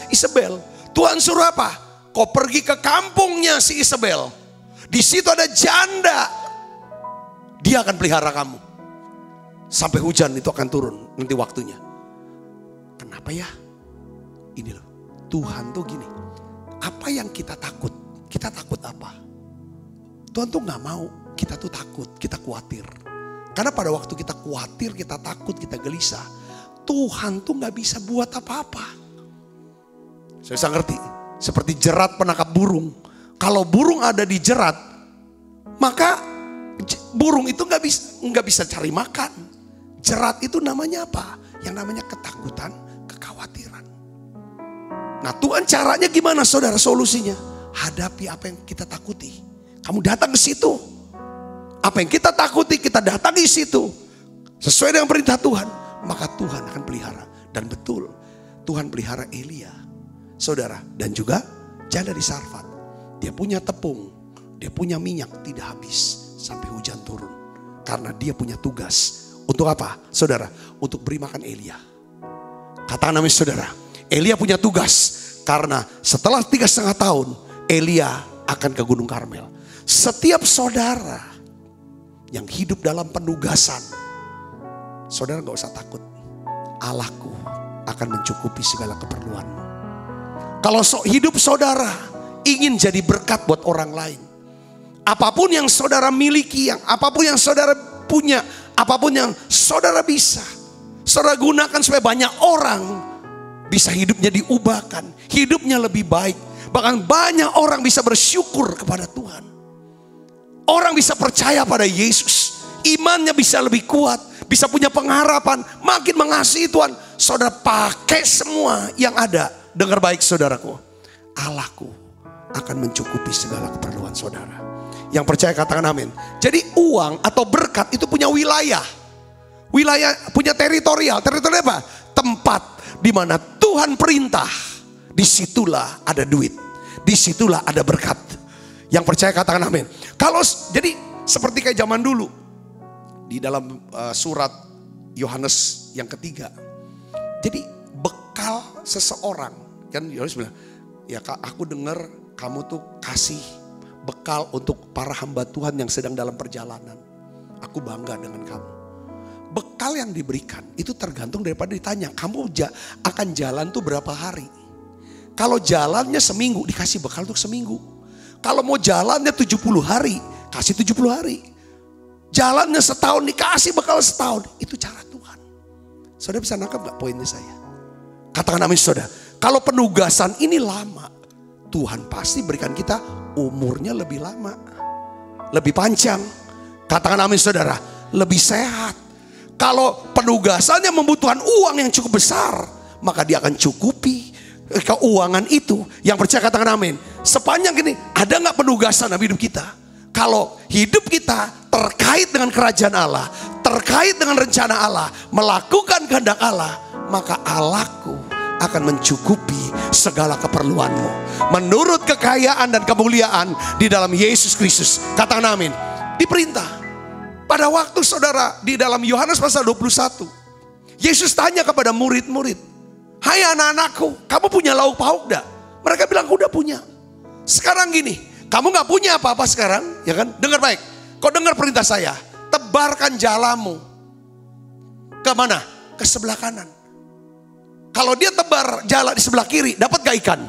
[SPEAKER 3] Isabel. Tuhan suruh apa? Kau pergi ke kampungnya si Isabel. Di situ ada janda. Dia akan pelihara kamu. Sampai hujan itu akan turun nanti waktunya. Kenapa ya? Ini loh, Tuhan tuh gini. Apa yang kita takut? Kita takut apa? Tuhan tuh gak mau kita tuh takut, kita khawatir. Karena pada waktu kita khawatir, kita takut, kita gelisah, Tuhan tuh gak bisa buat apa-apa. Saya bisa ngerti. Seperti jerat penangkap burung. Kalau burung ada di jerat, maka burung itu nggak bisa cari makan. Jerat itu namanya apa? Yang namanya ketakutan, kekhawatiran. Nah, Tuhan caranya gimana, saudara? Solusinya hadapi apa yang kita takuti. Kamu datang ke situ. Apa yang kita takuti, kita datang di situ. Sesuai dengan perintah Tuhan, maka Tuhan akan pelihara. Dan betul, Tuhan pelihara Elia, saudara, dan juga janda di Sarfat. Dia punya tepung, dia punya minyak, tidak habis sampai hujan turun. Karena dia punya tugas. Untuk apa, saudara? Untuk beri makan Elia. Katakan namanya, saudara, Elia punya tugas. Karena setelah 3,5 tahun, Elia akan ke Gunung Karmel. Setiap saudara yang hidup dalam penugasan, saudara gak usah takut. Allahku akan mencukupi segala keperluanmu. Kalau hidup saudara ingin jadi berkat buat orang lain, apapun yang saudara miliki, apapun yang saudara punya, apapun yang saudara bisa, saudara gunakan supaya banyak orang bisa hidupnya diubahkan, hidupnya lebih baik. Bahkan banyak orang bisa bersyukur kepada Tuhan. Orang bisa percaya pada Yesus, imannya bisa lebih kuat, bisa punya pengharapan, makin mengasihi Tuhan. Saudara pakai semua yang ada. Dengar baik, saudaraku, Allahku akan mencukupi segala keperluan saudara. Yang percaya katakan amin. Jadi uang atau berkat itu punya wilayah. Wilayah punya teritorial. Teritorial apa? Tempat di mana Tuhan perintah. Disitulah ada duit. Disitulah ada berkat. Yang percaya katakan amin. Kalau jadi seperti kayak zaman dulu. Di dalam surat Yohanes yang ketiga. Jadi bekal seseorang. Kan Yohanes bilang, ya Kak, aku dengar kamu tuh kasih bekal untuk para hamba Tuhan yang sedang dalam perjalanan. Aku bangga dengan kamu. Bekal yang diberikan itu tergantung daripada ditanya, kamu akan jalan tuh berapa hari. Kalau jalannya seminggu, dikasih bekal untuk seminggu. Kalau mau jalannya 70 hari, kasih 70 hari. Jalannya setahun, dikasih bekal setahun. Itu cara Tuhan. Saudara bisa nangkap gak poinnya saya? Katakan amin, saudara. Kalau penugasan ini lama, Tuhan pasti berikan kita umurnya lebih lama, lebih panjang. Katakan amin, saudara. Lebih sehat. Kalau penugasannya membutuhkan uang yang cukup besar, maka dia akan cukupi keuangan itu. Yang percaya katakan amin. Sepanjang ini ada gak penugasan dalam hidup kita? Kalau hidup kita terkait dengan kerajaan Allah, terkait dengan rencana Allah, melakukan kehendak Allah, maka Allahku akan mencukupi segala keperluanmu menurut kekayaan dan kemuliaan di dalam Yesus Kristus. Katakan amin. Diperintah. Pada waktu saudara di dalam Yohanes pasal 21, Yesus tanya kepada murid-murid, hai anak-anakku, kamu punya lauk pauk gak? Mereka bilang, udah punya. Sekarang gini, kamu gak punya apa-apa sekarang, ya kan? Dengar baik, kau dengar perintah saya, tebarkan jalamu. Ke mana? Ke sebelah kanan. Kalau dia tebar jala di sebelah kiri, dapat gak ikan?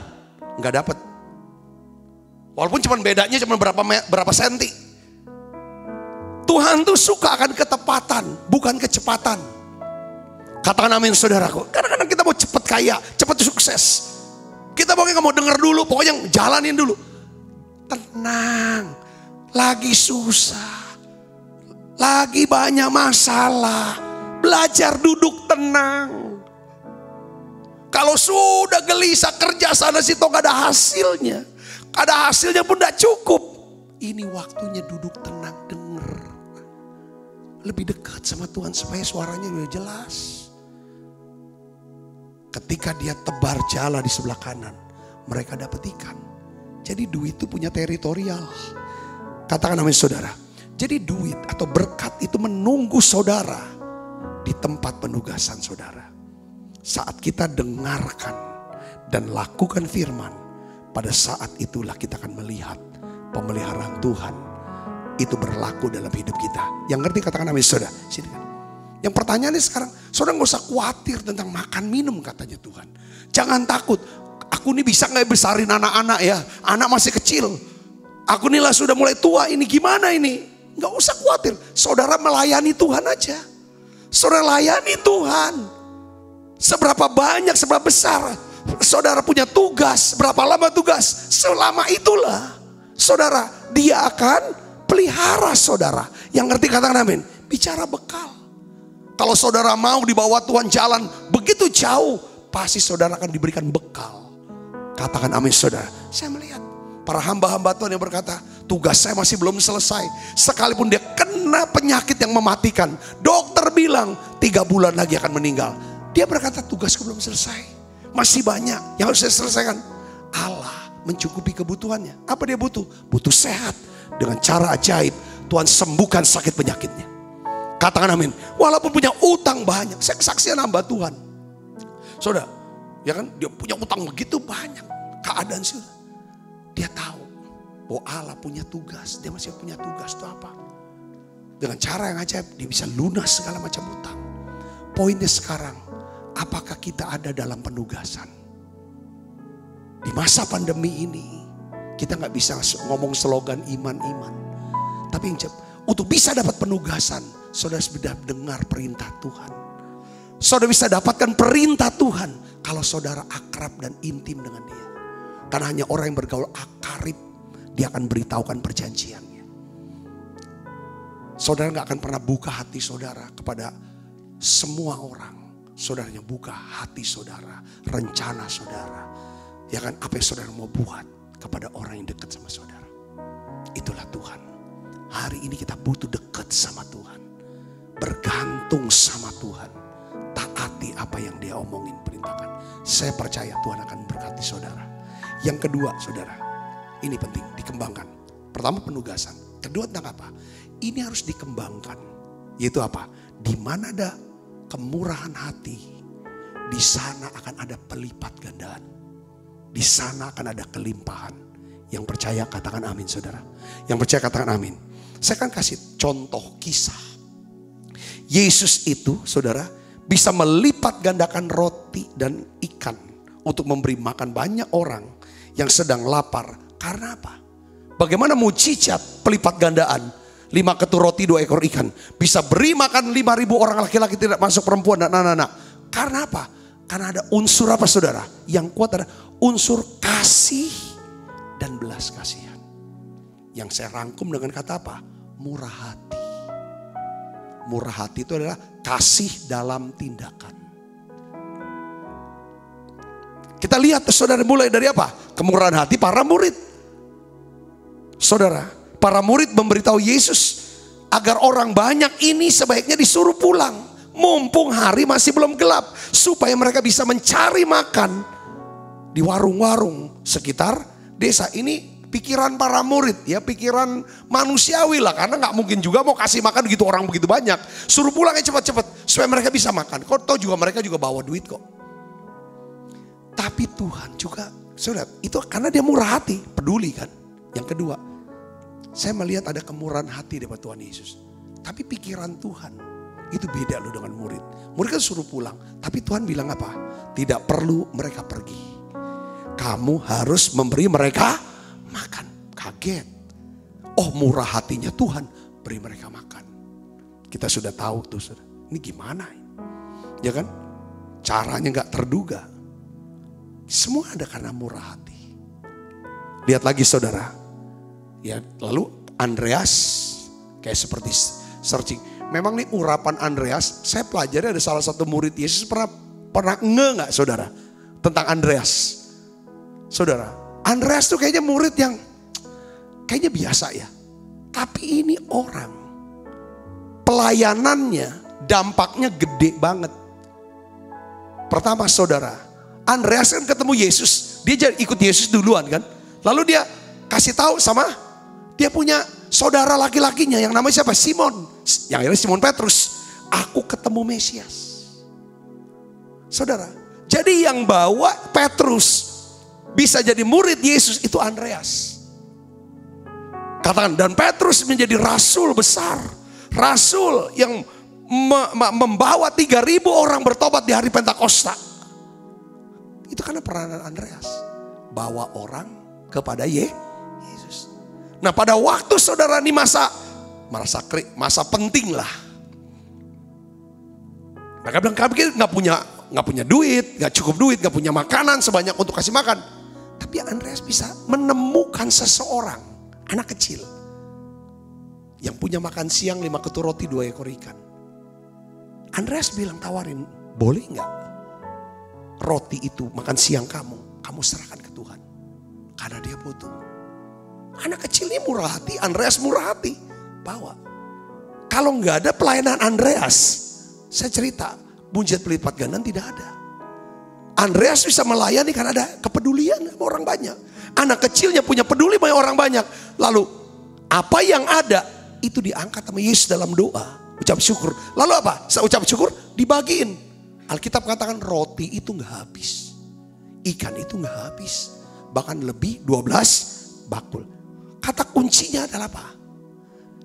[SPEAKER 3] Nggak dapat. Walaupun cuma bedanya cuma berapa senti. Tuhan tuh suka akan ketepatan, bukan kecepatan. Katakan amin, saudaraku. Kadang-kadang kita mau cepat kaya, cepat sukses. Kita pokoknya mau dengar dulu, pokoknya jalanin dulu. Tenang, lagi susah, lagi banyak masalah. Belajar duduk tenang. Kalau sudah gelisah kerja sana situ gak ada hasilnya. Ada hasilnya pun gak cukup. Ini waktunya duduk tenang, denger. Lebih dekat sama Tuhan supaya suaranya lebih jelas. Ketika dia tebar jala di sebelah kanan, mereka dapat ikan. Jadi duit itu punya teritorial. Katakan amin saudara. Jadi duit atau berkat itu menunggu saudara di tempat penugasan saudara. Saat kita dengarkan dan lakukan firman, pada saat itulah kita akan melihat pemeliharaan Tuhan itu berlaku dalam hidup kita. Yang ngerti katakan amin saudara. Sini kan. Yang pertanyaannya sekarang, saudara gak usah khawatir tentang makan minum katanya Tuhan. Jangan takut, aku ini bisa gak besarin anak-anak ya, anak masih kecil. Aku inilah sudah mulai tua, ini gimana ini? Gak usah khawatir, saudara melayani Tuhan aja. Saudara layani Tuhan. Seberapa banyak, seberapa besar saudara punya tugas, berapa lama tugas, selama itulah saudara, dia akan pelihara saudara. Yang ngerti katakan amin. Bicara bekal. Kalau saudara mau dibawa Tuhan jalan begitu jauh, pasti saudara akan diberikan bekal. Katakan amin saudara. Saya melihat para hamba-hamba Tuhan yang berkata, tugas saya masih belum selesai. Sekalipun dia kena penyakit yang mematikan, dokter bilang 3 bulan lagi akan meninggal. Dia berkata, tugasku belum selesai, masih banyak yang harus saya selesaikan. Allah mencukupi kebutuhannya. Apa dia butuh? Butuh sehat. Dengan cara ajaib Tuhan sembuhkan sakit penyakitnya. Katakan amin. Walaupun punya utang banyak. Saya kesaksian hamba Tuhan. Saudara, ya kan, dia punya utang begitu banyak. Keadaan sih, dia tahu bahwa Allah punya tugas. Dia masih punya tugas itu apa? Dengan cara yang ajaib dia bisa lunas segala macam utang. Poinnya sekarang, apakah kita ada dalam penugasan? Di masa pandemi ini kita gak bisa ngomong slogan iman-iman. Tapi untuk bisa dapat penugasan, saudara sudah dengar perintah Tuhan. Saudara bisa dapatkan perintah Tuhan kalau saudara akrab dan intim dengan dia. Karena hanya orang yang bergaul akarib, dia akan beritahukan perjanjiannya. Saudara gak akan pernah buka hati saudara kepada semua orang. Saudaranya buka hati saudara, rencana saudara. Ya kan, apa yang saudara mau buat kepada orang yang dekat sama saudara. Itulah Tuhan. Hari ini kita butuh dekat sama Tuhan. Bergantung sama Tuhan. Taati apa yang dia omongin, perintahkan. Saya percaya Tuhan akan berkati saudara. Yang kedua saudara, ini penting dikembangkan. Pertama penugasan. Kedua tentang apa? Ini harus dikembangkan. Yaitu apa? Di mana ada kemurahan hati, di sana akan ada pelipat gandaan. Di sana akan ada kelimpahan. Yang percaya katakan amin saudara. Yang percaya katakan amin. Saya akan kasih contoh kisah. Yesus itu saudara bisa melipat gandakan roti dan ikan untuk memberi makan banyak orang yang sedang lapar. Karena apa? Bagaimana mujizat pelipat gandaan? 5 ketur roti 2 ekor ikan bisa beri makan 5.000 orang laki-laki tidak masuk perempuan dan anak-anak. Karena apa? Karena ada unsur apa saudara? Yang kuat ada unsur kasih dan belas kasihan. Yang saya rangkum dengan kata apa? Murah hati. Murah hati itu adalah kasih dalam tindakan. Kita lihat saudara mulai dari apa? Kemurahan hati para murid. Saudara, para murid memberitahu Yesus agar orang banyak ini sebaiknya disuruh pulang. Mumpung hari masih belum gelap. Supaya mereka bisa mencari makan di warung-warung sekitar desa. Ini pikiran para murid ya, pikiran manusiawi lah. Karena gak mungkin juga mau kasih makan gitu orang begitu banyak. Suruh pulangnya cepat-cepat supaya mereka bisa makan. Kau tahu juga mereka juga bawa duit kok. Tapi Tuhan juga, saudara, itu karena dia murah hati, peduli kan. Yang kedua, saya melihat ada kemurahan hati dari Tuhan Yesus. Tapi pikiran Tuhan itu beda loh dengan murid. Murid kan suruh pulang, tapi Tuhan bilang apa? Tidak perlu mereka pergi. Kamu harus memberi mereka makan. Kaget. Oh, murah hatinya Tuhan, beri mereka makan. Kita sudah tahu tuh, saudara. Ini gimana? Ya kan? Caranya gak terduga. Semua ada karena murah hati. Lihat lagi saudara. Ya, lalu Andreas kayak seperti searching. Memang nih urapan Andreas, saya pelajari ada salah satu murid Yesus pernah nggak saudara tentang Andreas. Saudara, Andreas tuh kayaknya murid yang kayaknya biasa ya. Tapi ini orang, pelayanannya dampaknya gede banget. Pertama saudara, Andreas kan ketemu Yesus, dia ikut Yesus duluan kan. Lalu dia kasih tahu sama, dia punya saudara laki-lakinya yang namanya siapa? Simon, yang akhirnya Simon Petrus. Aku ketemu Mesias. Saudara, jadi yang bawa Petrus bisa jadi murid Yesus itu Andreas. Katakan, dan Petrus menjadi rasul besar. Rasul yang membawa 3.000 orang bertobat di hari Pentakosta. Itu karena peranan Andreas. Bawa orang kepada Yesus. Nah pada waktu saudara ini masa penting lah. Mereka bilang kami nggak punya duit, nggak cukup duit, nggak punya makanan sebanyak untuk kasih makan. Tapi Andreas bisa menemukan seseorang, anak kecil, yang punya makan siang 5 ketur roti 2 ekor ikan. Andreas bilang tawarin, boleh nggak roti itu makan siang kamu serahkan ke Tuhan. Karena dia butuh. Anak kecil ini murah hati, Andreas murah hati. Bawa. Kalau nggak ada pelayanan Andreas, saya cerita, mujizat pelipat ganda tidak ada. Andreas bisa melayani karena ada kepedulian sama orang banyak. Anak kecilnya punya peduli sama orang banyak. Lalu apa yang ada itu diangkat sama Yesus dalam doa. Ucap syukur. Lalu apa? Saya ucap syukur dibagiin. Alkitab katakan roti itu gak habis. Ikan itu gak habis. Bahkan lebih 12 bakul. Kata kuncinya adalah apa?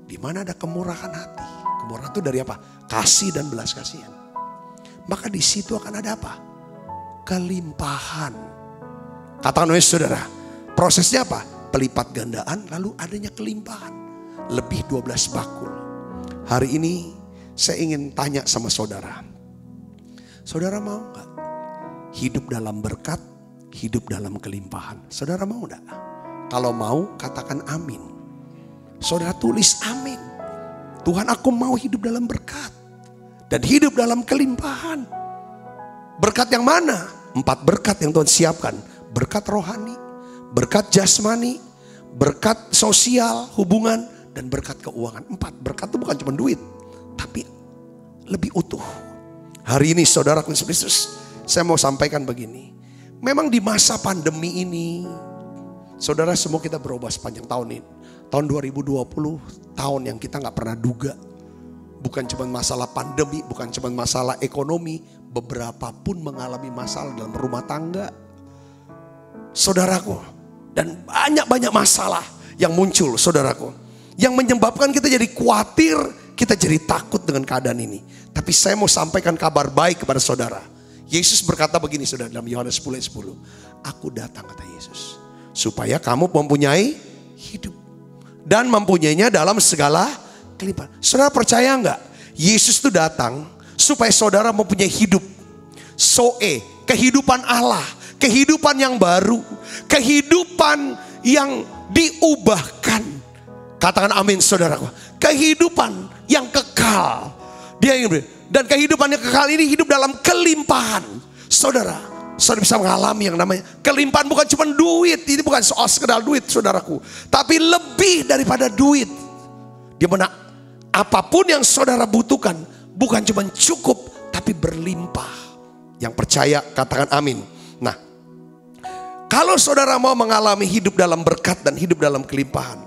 [SPEAKER 3] Di mana ada kemurahan hati. Kemurahan itu dari apa? Kasih dan belas kasihan. Maka di situ akan ada apa? Kelimpahan. Katakan oleh saudara. Prosesnya apa? Pelipat gandaan lalu adanya kelimpahan. Lebih 12 bakul. Hari ini saya ingin tanya sama saudara. Saudara mau gak hidup dalam berkat, hidup dalam kelimpahan? Saudara mau gak? Kalau mau katakan amin. Saudara tulis amin. Tuhan, aku mau hidup dalam berkat dan hidup dalam kelimpahan. Berkat yang mana? 4 berkat yang Tuhan siapkan. Berkat rohani, berkat jasmani, berkat sosial, hubungan, dan berkat keuangan. 4 berkat itu bukan cuma duit, tapi lebih utuh. Hari ini saudara Kristus, saya mau sampaikan begini. Memang di masa pandemi ini, saudara semua kita berubah sepanjang tahun ini. Tahun 2020, tahun yang kita gak pernah duga. Bukan cuma masalah pandemi, bukan cuma masalah ekonomi. Beberapa pun mengalami masalah dalam rumah tangga. Saudaraku, dan banyak-banyak masalah yang muncul saudaraku. Yang menyebabkan kita jadi khawatir, kita jadi takut dengan keadaan ini. Tapi saya mau sampaikan kabar baik kepada saudara. Yesus berkata begini saudara dalam Yohanes 10:10. Aku datang kata Yesus, supaya kamu mempunyai hidup. Dan mempunyainya dalam segala kelimpahan. Saudara percaya enggak? Yesus itu datang supaya saudara mempunyai hidup. Kehidupan Allah. Kehidupan yang baru. Kehidupan yang diubahkan. Katakan amin saudaraku. Kehidupan yang kekal. Dan kehidupan yang kekal ini hidup dalam kelimpahan. Saudara bisa mengalami yang namanya kelimpahan, bukan cuma duit. Ini bukan soal sekedar duit saudaraku. Tapi lebih daripada duit. Di mana apapun yang saudara butuhkan bukan cuma cukup, tapi berlimpah. Yang percaya katakan amin. Nah, kalau saudara mau mengalami hidup dalam berkat dan hidup dalam kelimpahan,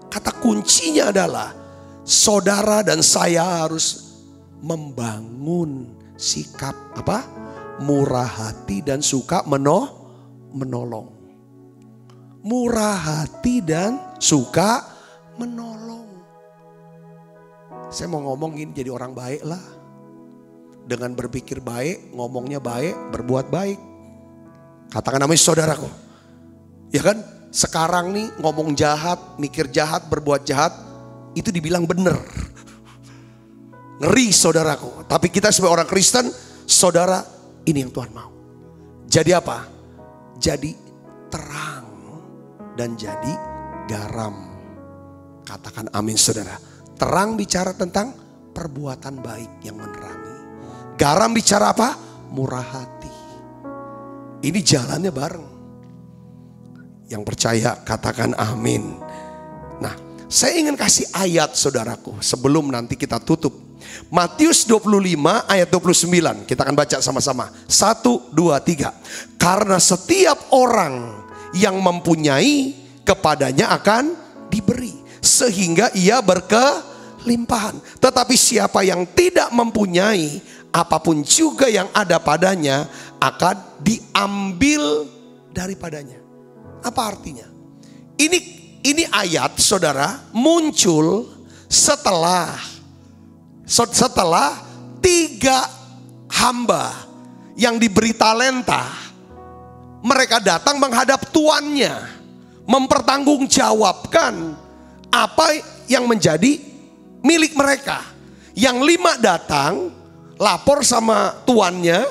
[SPEAKER 3] kata kuncinya adalah saudara dan saya harus membangun sikap apa? Murah hati dan suka menolong. Murah hati dan suka menolong. Saya mau ngomongin jadi orang baik lah. Dengan berpikir baik, ngomongnya baik, berbuat baik. Katakan namanya saudaraku. Ya kan? Sekarang nih ngomong jahat, mikir jahat, berbuat jahat, itu dibilang benar. Ngeri saudaraku. Tapi kita sebagai orang Kristen, saudara, ini yang Tuhan mau. Jadi apa? Jadi terang dan jadi garam. Katakan amin saudara. Terang bicara tentang perbuatan baik yang menerangi. Garam bicara apa? Murah hati. Ini jalannya bareng. Yang percaya katakan amin. Nah, saya ingin kasih ayat saudaraku sebelum nanti kita tutup. Matius 25 ayat 29. Kita akan baca sama-sama. 1, 2, 3. Karena setiap orang yang mempunyai, kepadanya akan diberi, sehingga ia berkelimpahan. Tetapi siapa yang tidak mempunyai, apapun juga yang ada padanya akan diambil daripadanya. Apa artinya? Ini ayat saudara muncul setelah 3 hamba yang diberi talenta. Mereka datang menghadap tuannya, mempertanggungjawabkan apa yang menjadi milik mereka. Yang 5 datang, lapor sama tuannya,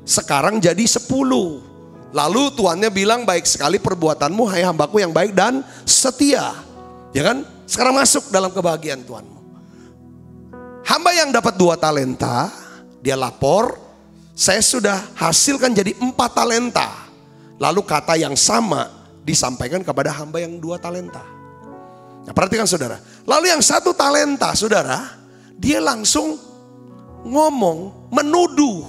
[SPEAKER 3] sekarang jadi 10. Lalu tuannya bilang, baik sekali perbuatanmu hai hambaku yang baik dan setia. Ya kan? Sekarang masuk dalam kebahagiaan tuanmu. Hamba yang dapat 2 talenta, dia lapor, saya sudah hasilkan jadi 4 talenta. Lalu kata yang sama disampaikan kepada hamba yang 2 talenta. Nah, perhatikan saudara. Lalu yang 1 talenta saudara, dia langsung ngomong, menuduh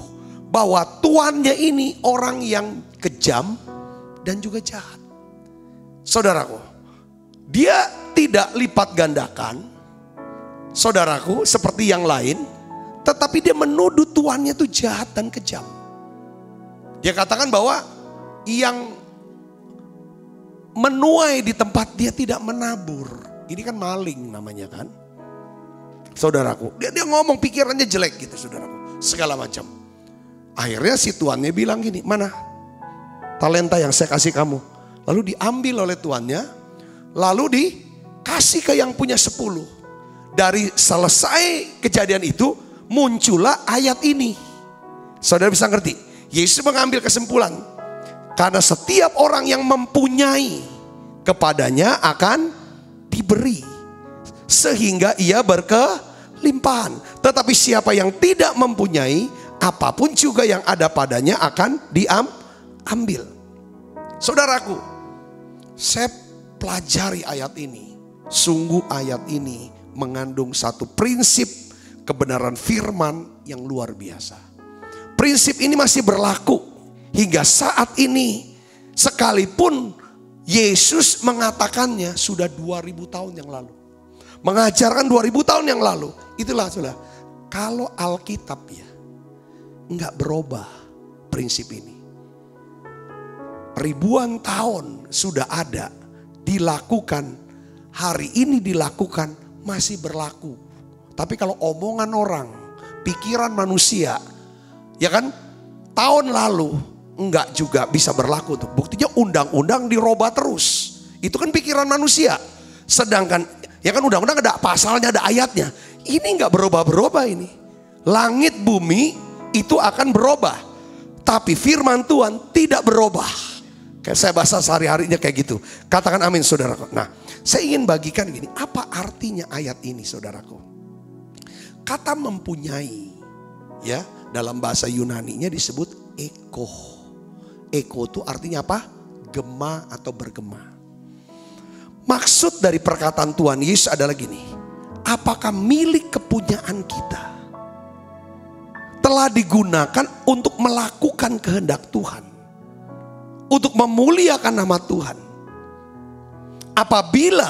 [SPEAKER 3] bahwa tuannya ini orang yang kejam dan juga jahat. Saudaraku, dia tidak lipat gandakan, saudaraku, seperti yang lain, tetapi dia menuduh tuannya itu jahat dan kejam. Dia katakan bahwa yang menuai di tempat dia tidak menabur. Ini kan maling namanya kan. Saudaraku, dia ngomong pikirannya jelek gitu saudaraku. Segala macam. Akhirnya si tuannya bilang gini, mana talenta yang saya kasih kamu? Lalu diambil oleh tuannya, lalu dikasih ke yang punya 10. Dari selesai kejadian itu muncullah ayat ini. Saudara bisa ngerti? Yesus mengambil kesimpulan. Karena setiap orang yang mempunyai, kepadanya akan diberi, sehingga ia berkelimpahan. Tetapi siapa yang tidak mempunyai, apapun juga yang ada padanya akan diambil. Saudaraku, saya pelajari ayat ini. Sungguh ayat ini mengandung satu prinsip kebenaran firman yang luar biasa. Prinsip ini masih berlaku hingga saat ini, sekalipun Yesus mengatakannya sudah 2000 tahun yang lalu. Mengajarkan 2000 tahun yang lalu. Itulah saudara, kalau Alkitab ya enggak berubah prinsip ini. Ribuan tahun sudah ada, dilakukan, hari ini dilakukan, masih berlaku. Tapi kalau omongan orang, pikiran manusia, ya kan, tahun lalu enggak juga bisa berlaku tuh. Buktinya undang-undang dirubah terus. Itu kan pikiran manusia. Sedangkan ya kan undang-undang ada pasalnya, ada ayatnya. Ini enggak berubah-berubah ini. Langit bumi itu akan berubah. Tapi firman Tuhan tidak berubah. Kayak saya bahasa sehari-harinya kayak gitu. Katakan amin saudaraku. Nah, saya ingin bagikan gini. Apa artinya ayat ini saudaraku? Kata mempunyai, ya, dalam bahasa Yunaninya disebut eko. Eko itu artinya apa? Gema atau bergema. Maksud dari perkataan Tuhan Yesus adalah gini. Apakah milik kepunyaan kita telah digunakan untuk melakukan kehendak Tuhan, untuk memuliakan nama Tuhan? Apabila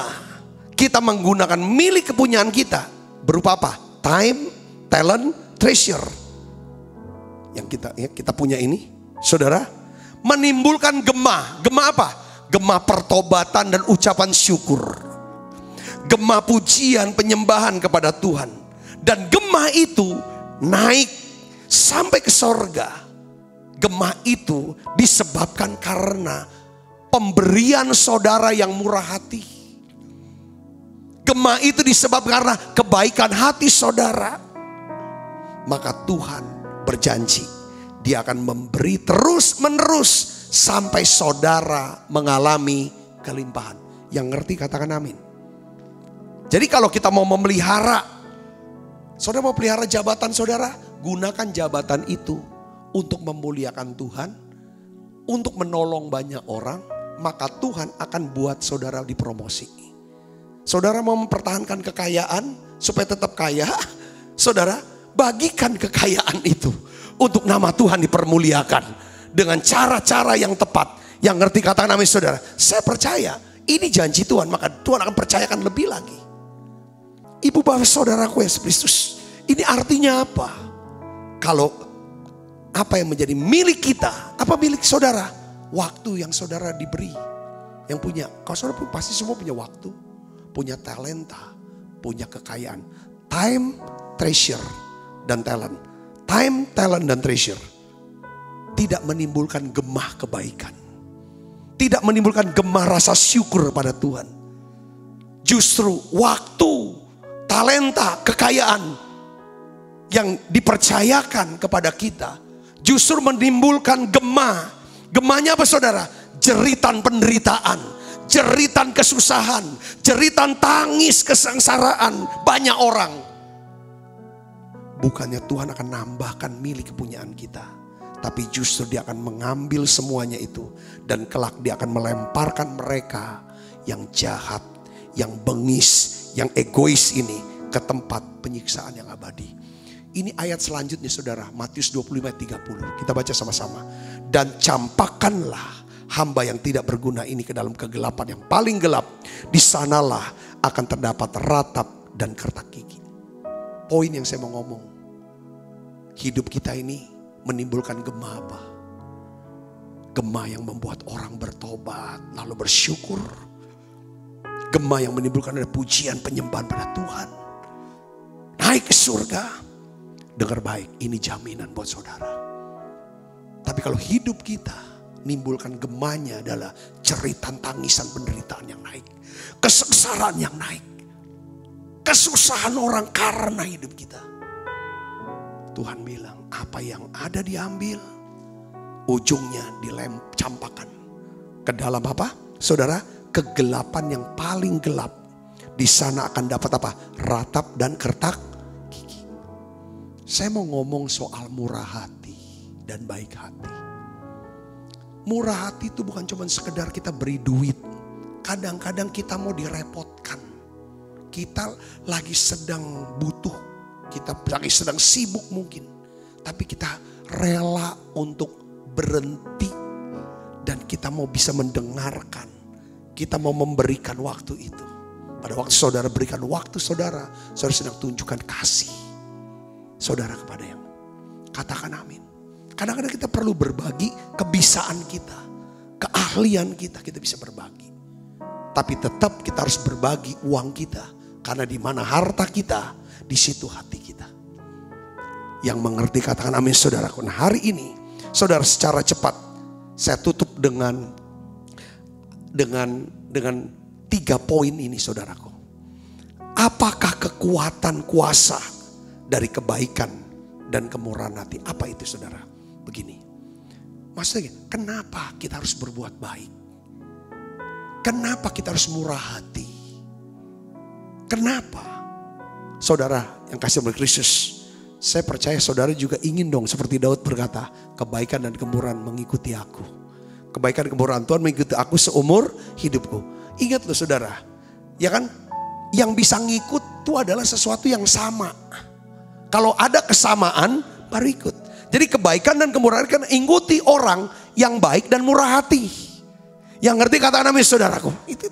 [SPEAKER 3] kita menggunakan milik kepunyaan kita, berupa apa? Time, talent, treasure. Yang kita punya ini, saudara, menimbulkan gema. Gema apa? Gema pertobatan dan ucapan syukur. Gema pujian, penyembahan kepada Tuhan. Dan gema itu naik sampai ke sorga. Gema itu disebabkan karena pemberian saudara yang murah hati. Gema itu disebabkan karena kebaikan hati saudara. Maka Tuhan berjanji, Dia akan memberi terus menerus sampai saudara mengalami kelimpahan. Yang ngerti katakan amin. Jadi kalau kita mau memelihara, saudara mau pelihara jabatan saudara, gunakan jabatan itu untuk memuliakan Tuhan, untuk menolong banyak orang, maka Tuhan akan buat saudara dipromosi. Saudara mau mempertahankan kekayaan supaya tetap kaya, saudara bagikan kekayaan itu untuk nama Tuhan dipermuliakan dengan cara-cara yang tepat. Yang ngerti katakan amin saudara. Saya percaya ini janji Tuhan, maka Tuhan akan percayakan lebih lagi. Ibu bapak saudaraku Yesus Kristus, ini artinya apa? Kalau apa yang menjadi milik kita, apa milik saudara? Waktu yang saudara diberi, yang punya. Kalau saudara pasti semua punya waktu, punya talenta, punya kekayaan. Time, treasure, dan talent. Time, talent, dan treasure tidak menimbulkan gemah kebaikan. Tidak menimbulkan gemah rasa syukur pada Tuhan. Justru waktu, talenta, kekayaan yang dipercayakan kepada kita justru menimbulkan gemah. Gemahnya apa saudara? Jeritan penderitaan, jeritan kesusahan, jeritan tangis kesengsaraan banyak orang. Bukannya Tuhan akan nambahkan milik kepunyaan kita, tapi justru dia akan mengambil semuanya itu. Dan kelak dia akan melemparkan mereka yang jahat, yang bengis, yang egois ini ke tempat penyiksaan yang abadi. Ini ayat selanjutnya saudara, Matius 25 ayat 30. Kita baca sama-sama. Dan campakkanlah hamba yang tidak berguna ini ke dalam kegelapan yang paling gelap. Di sanalah akan terdapat ratap dan kertak gigi. Poin yang saya mau ngomong. Hidup kita ini menimbulkan gemah apa? Gemah yang membuat orang bertobat lalu bersyukur. Gemah yang menimbulkan ada pujian penyembahan pada Tuhan. Naik ke surga. Dengar baik, ini jaminan buat saudara. Tapi kalau hidup kita nimbulkan gemahnya adalah jeritan tangisan penderitaan yang naik. Kesengsaraan yang naik. Kesusahan orang karena hidup kita. Tuhan bilang, apa yang ada diambil, ujungnya campakkan ke dalam apa? Saudara, kegelapan yang paling gelap. Di sana akan dapat apa? Ratap dan kertak gigi. Saya mau ngomong soal murah hati dan baik hati. Murah hati itu bukan cuma sekedar kita beri duit. Kadang-kadang kita mau direpotkan. Kita lagi sedang butuh. Kita lagi sedang sibuk mungkin. Tapi kita rela untuk berhenti. Dan kita mau bisa mendengarkan. Kita mau memberikan waktu itu. Pada waktu saudara berikan waktu saudara sedang tunjukkan kasih saudara kepada yang. Katakan amin. Kadang-kadang kita perlu berbagi kebisaan kita. Keahlian kita bisa berbagi. Tapi tetap kita harus berbagi uang kita. Karena di mana harta kita, di situ hati kita. Yang mengerti katakan amin saudaraku. Nah hari ini saudara secara cepat saya tutup dengan 3 poin ini saudaraku. Apakah kekuatan kuasa dari kebaikan dan kemurahan hati? Apa itu saudara? Begini. Maksudnya kenapa kita harus berbuat baik? Kenapa kita harus murah hati? Kenapa? Saudara yang kasih oleh Kristus, saya percaya saudara juga ingin dong seperti Daud berkata, kebaikan dan kemurahan mengikuti aku. Kebaikan dan kemurahan Tuhan mengikuti aku seumur hidupku. Ingat loh saudara, ya kan? Yang bisa ngikut itu adalah sesuatu yang sama. Kalau ada kesamaan baru ikut. Jadi kebaikan dan kemurahan kan ikuti orang yang baik dan murah hati. Yang ngerti katakan amin saudaraku. Itu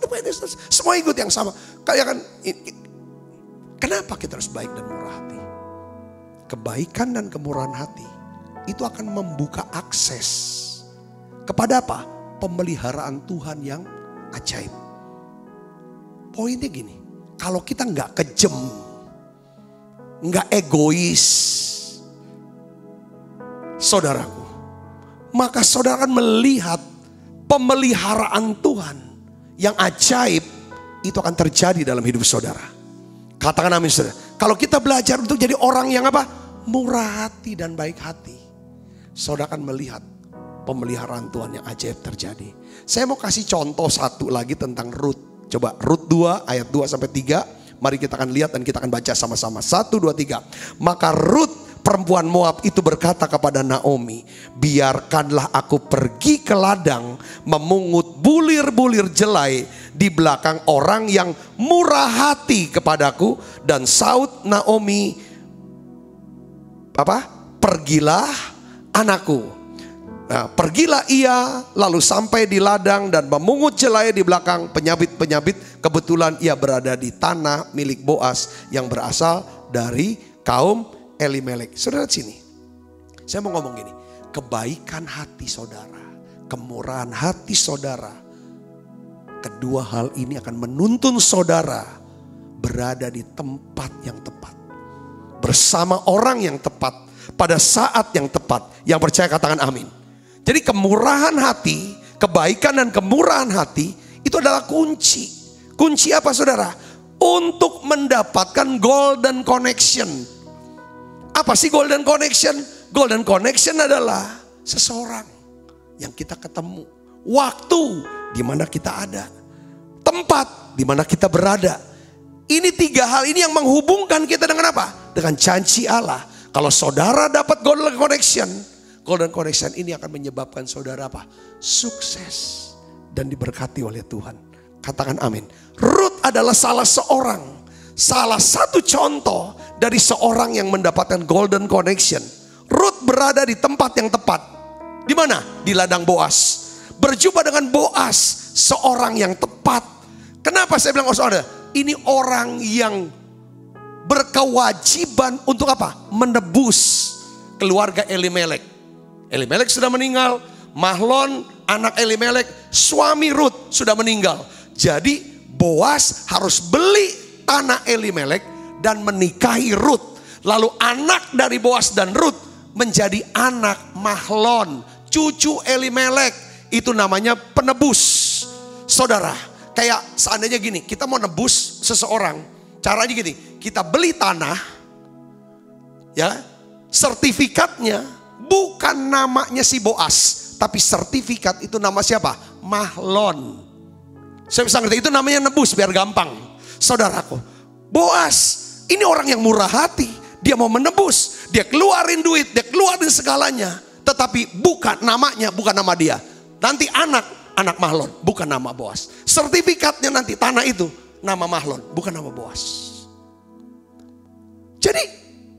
[SPEAKER 3] semua ikut yang sama. Kayak kan, kenapa kita harus baik dan murah hati? Kebaikan dan kemurahan hati itu akan membuka akses kepada apa? Pemeliharaan Tuhan yang ajaib. Poinnya gini, kalau kita nggak kejem, nggak egois, saudaraku, maka saudara akan melihat pemeliharaan Tuhan yang ajaib itu akan terjadi dalam hidup saudara. Katakan amin saudara. Kalau kita belajar untuk jadi orang yang apa? Murah hati dan baik hati, saudara akan melihat pemeliharaan Tuhan yang ajaib terjadi. Saya mau kasih contoh satu lagi tentang Rut. Coba Rut 2 ayat 2 sampai 3. Mari kita akan lihat dan kita akan baca sama-sama. 1, 2, 3. Maka Rut perempuan Moab itu berkata kepada Naomi, biarkanlah aku pergi ke ladang memungut bulir-bulir jelai di belakang orang yang murah hati kepadaku. Dan saud Naomi, pergilah anakku. Nah, pergilah ia lalu sampai di ladang dan memungut jelai di belakang penyabit-penyabit. Kebetulan ia berada di tanah milik Boas yang berasal dari kaum Elimelek. Saudara sini, saya mau ngomong gini. Kebaikan hati saudara, kemurahan hati saudara, kedua hal ini akan menuntun saudara berada di tempat yang tepat, bersama orang yang tepat, pada saat yang tepat. Yang percaya katakan amin. Jadi kemurahan hati, kebaikan dan kemurahan hati itu adalah kunci. Kunci apa saudara? Untuk mendapatkan golden connection. Apa sih golden connection? Golden connection adalah seseorang yang kita ketemu. Waktu di mana kita ada. Tempat di mana kita berada. Ini tiga hal ini yang menghubungkan kita dengan apa? Dengan janji Allah. Kalau saudara dapat golden connection, golden connection ini akan menyebabkan saudara apa? Sukses dan diberkati oleh Tuhan. Katakan amin. Ruth adalah salah satu contoh dari seorang yang mendapatkan golden connection. Ruth berada di tempat yang tepat. Di mana? Di ladang Boas. Berjumpa dengan Boas, seorang yang tepat. Kenapa saya bilang saudara? Ini orang yang berkewajiban untuk apa? Menebus keluarga Elimelek. Elimelek sudah meninggal. Mahlon anak Elimelek, suami Ruth sudah meninggal. Jadi Boas harus beli tanah Elimelek dan menikahi Ruth. Lalu anak dari Boas dan Ruth menjadi anak Mahlon, cucu Elimelek. Itu namanya penebus. Saudara, kayak seandainya gini, kita mau nebus seseorang. Caranya gini, kita beli tanah, ya, sertifikatnya bukan namanya si Boas, tapi sertifikat itu nama siapa? Mahlon. Saya bisa ngerti, itu namanya nebus biar gampang. Saudaraku, Boas ini orang yang murah hati. Dia mau menebus, dia keluarin duit, dia keluarin segalanya. Tetapi bukan namanya, bukan nama dia. Nanti anak Mahlon, bukan nama Boas. Sertifikatnya nanti tanah itu nama Mahlon, bukan nama Boas. Jadi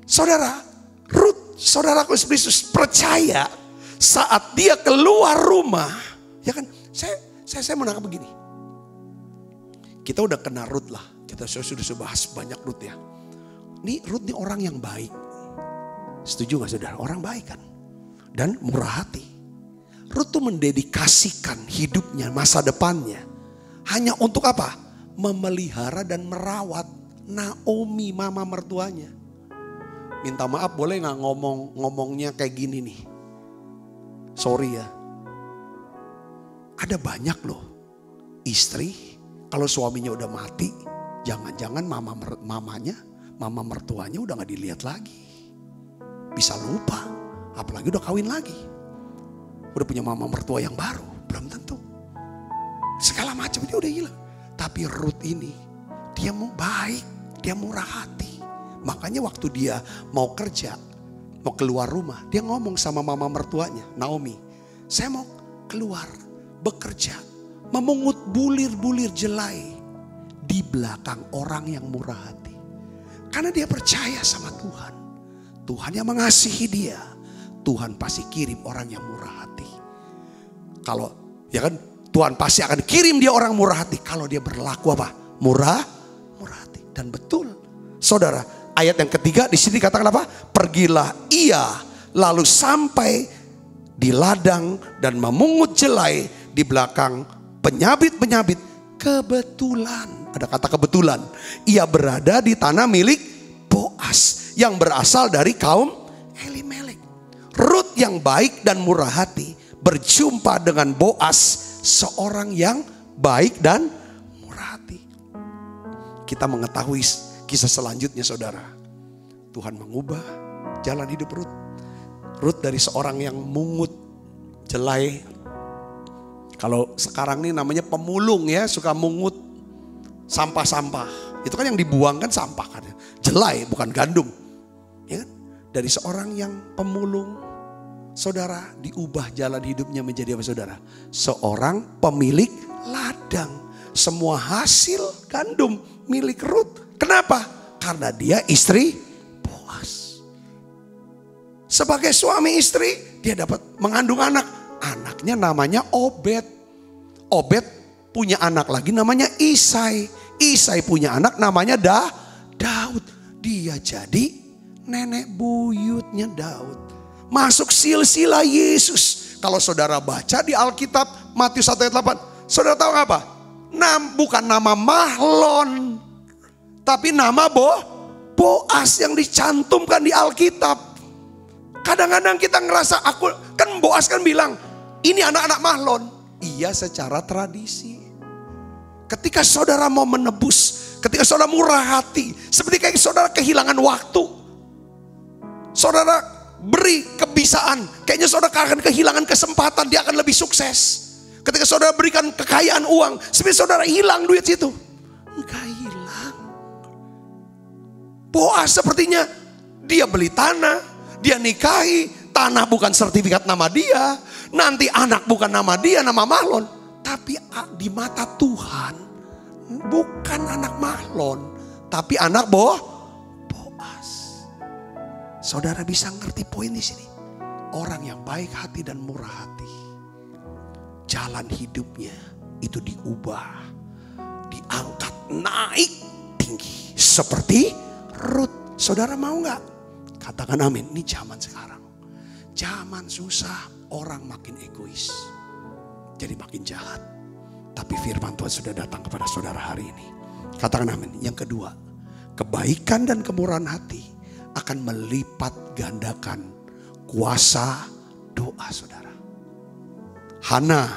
[SPEAKER 3] saudara, Ruth, saudaraku Yesus percaya saat dia keluar rumah, ya kan? Saya mau nangkap begini. Kita udah kenal Ruth lah, kita sudah bahas banyak Ruth ya. Nih Ruth nih orang yang baik. Setuju gak saudara? Orang baik kan? Dan murah hati. Ruth tuh mendedikasikan hidupnya, masa depannya. Hanya untuk apa? Memelihara dan merawat Naomi, mama mertuanya. Minta maaf boleh gak ngomongnya kayak gini nih? Sorry ya. Ada banyak loh istri, kalau suaminya udah mati, jangan-jangan mama mertuanya udah gak dilihat lagi. Bisa lupa, apalagi udah kawin lagi. Udah punya mama mertua yang baru, belum tentu. Segala macam dia udah hilang. Tapi Ruth ini, dia mau baik, dia murah hati. Makanya waktu dia mau kerja, mau keluar rumah, dia ngomong sama mama mertuanya, Naomi, saya mau keluar, bekerja, memungut bulir-bulir jelai di belakang orang yang murah hati. Karena dia percaya sama Tuhan. Tuhan yang mengasihi dia. Tuhan pasti kirim orang yang murah hati. Kalau ya kan Tuhan pasti akan kirim dia orang murah hati. Kalau dia berlaku apa? Murah hati. Dan betul. Saudara, ayat yang ketiga di sini katakan apa? Pergilah ia lalu sampai di ladang dan memungut jelai di belakang penyabit-penyabit. Kebetulan, ada kata kebetulan, ia berada di tanah milik Boas yang berasal dari kaum Elimelek. Ruth yang baik dan murah hati berjumpa dengan Boas, seorang yang baik dan murah hati. Kita mengetahui kisah selanjutnya saudara. Tuhan mengubah jalan hidup Ruth. Ruth dari seorang yang mungut jelai. Kalau sekarang ini namanya pemulung ya, suka mungut sampah-sampah. Itu kan yang dibuang kan sampah kan. Jelai bukan gandum. Ya kan? Dari seorang yang pemulung, saudara, diubah jalan hidupnya menjadi apa saudara? Seorang pemilik ladang. semua hasil gandum milik Rut. Kenapa? Karena dia istri Boas. Sebagai suami istri, dia dapat mengandung anak. Anaknya namanya Obed. Obed punya anak lagi namanya Isai. Isai punya anak namanya Daud. Dia jadi nenek buyutnya Daud. Masuk silsilah Yesus. Kalau saudara baca di Alkitab Matius 1 ayat 8. Saudara tahu apa? Bukan nama Mahlon. Tapi nama Boas yang dicantumkan di Alkitab. Kadang-kadang kita ngerasa, kan Boas kan bilang, ini anak-anak Mahlon. Iya, secara tradisi. Ketika saudara mau menebus, ketika saudara murah hati, seperti kayak saudara kehilangan waktu. Saudara beri kebisaan, kayaknya saudara akan kehilangan kesempatan, dia akan lebih sukses. Ketika saudara berikan kekayaan uang, sebenarnya saudara hilang duit situ. Enggak hilang. Boas sepertinya dia beli tanah, dia nikahi, tanah bukan sertifikat nama dia, nanti anak bukan nama dia, nama Mahlon. Tapi di mata Tuhan bukan anak Mahlon, tapi anak Boas. Saudara bisa ngerti poin di sini. Orang yang baik hati dan murah hati, jalan hidupnya itu diubah, diangkat naik tinggi seperti Rut. Saudara mau nggak? Katakan amin. Ini zaman sekarang, zaman susah, orang makin egois, jadi makin jahat. Tapi firman Tuhan sudah datang kepada saudara hari ini. Katakan amin. Yang kedua, kebaikan dan kemurahan hati akan melipat gandakan kuasa doa saudara. Hana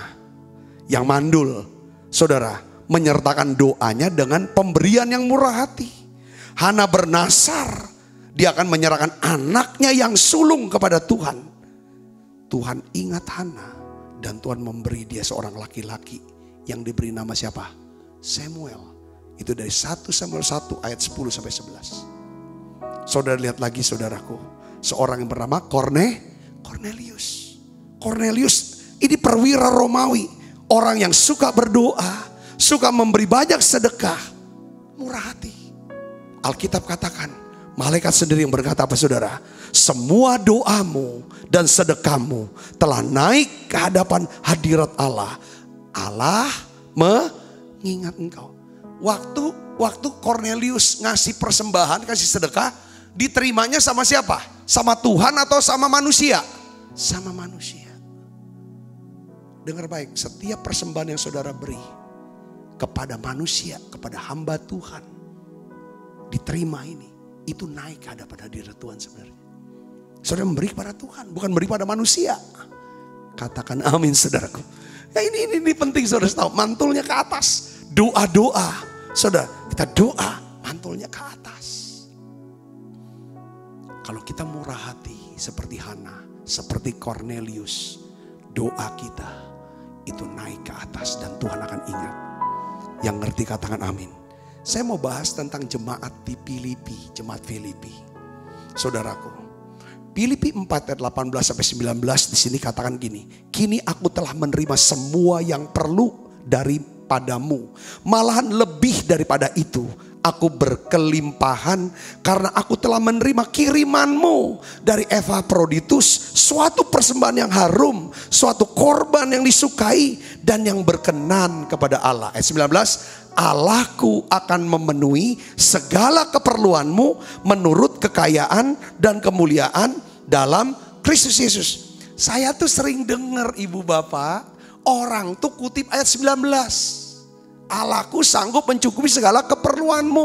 [SPEAKER 3] yang mandul, saudara, menyertakan doanya dengan pemberian yang murah hati. Hana bernasar, dia akan menyerahkan anaknya yang sulung kepada Tuhan. Tuhan ingat Hana dan Tuhan memberi dia seorang laki-laki yang diberi nama siapa? Samuel. Itu dari 1 Samuel 1 ayat 10 sampai 11. Saudara lihat lagi saudaraku, seorang yang bernama Cornelius. Cornelius ini perwira Romawi, orang yang suka berdoa, suka memberi banyak sedekah, murah hati. Alkitab katakan, malaikat sendiri yang berkata apa saudara? Semua doamu dan sedekahmu telah naik ke hadapan hadirat Allah. Allah mengingat engkau. Waktu Cornelius ngasih persembahan, kasih sedekah, diterimanya sama siapa? Sama Tuhan atau sama manusia? Sama manusia. Dengar baik, setiap persembahan yang saudara beri kepada manusia, kepada hamba Tuhan, diterima ini, itu naik ke hadapan hadirat Tuhan sebenarnya. Saudara memberi kepada Tuhan, bukan beri pada manusia. Katakan amin saudaraku. Ya ini penting saudara tahu, mantulnya ke atas. Doa-doa, saudara, kita doa, mantulnya ke atas. Kalau kita murah hati seperti Hana, seperti Cornelius, doa kita itu naik ke atas dan Tuhan akan ingat. Yang ngerti katakan amin. Saya mau bahas tentang jemaat di Filipi, jemaat Filipi. Saudaraku, Filipi 4 ayat 18 sampai 19 di sini katakan gini. Kini aku telah menerima semua yang perlu daripadamu. Malahan lebih daripada itu. Aku berkelimpahan karena aku telah menerima kirimanmu dari Epaphroditus, suatu persembahan yang harum, suatu korban yang disukai dan yang berkenan kepada Allah. Ayat 19. Allahku akan memenuhi segala keperluanmu menurut kekayaan dan kemuliaan dalam Kristus Yesus. Saya tuh sering dengar ibu bapak, orang tuh kutip ayat 19. Allahku sanggup mencukupi segala keperluanmu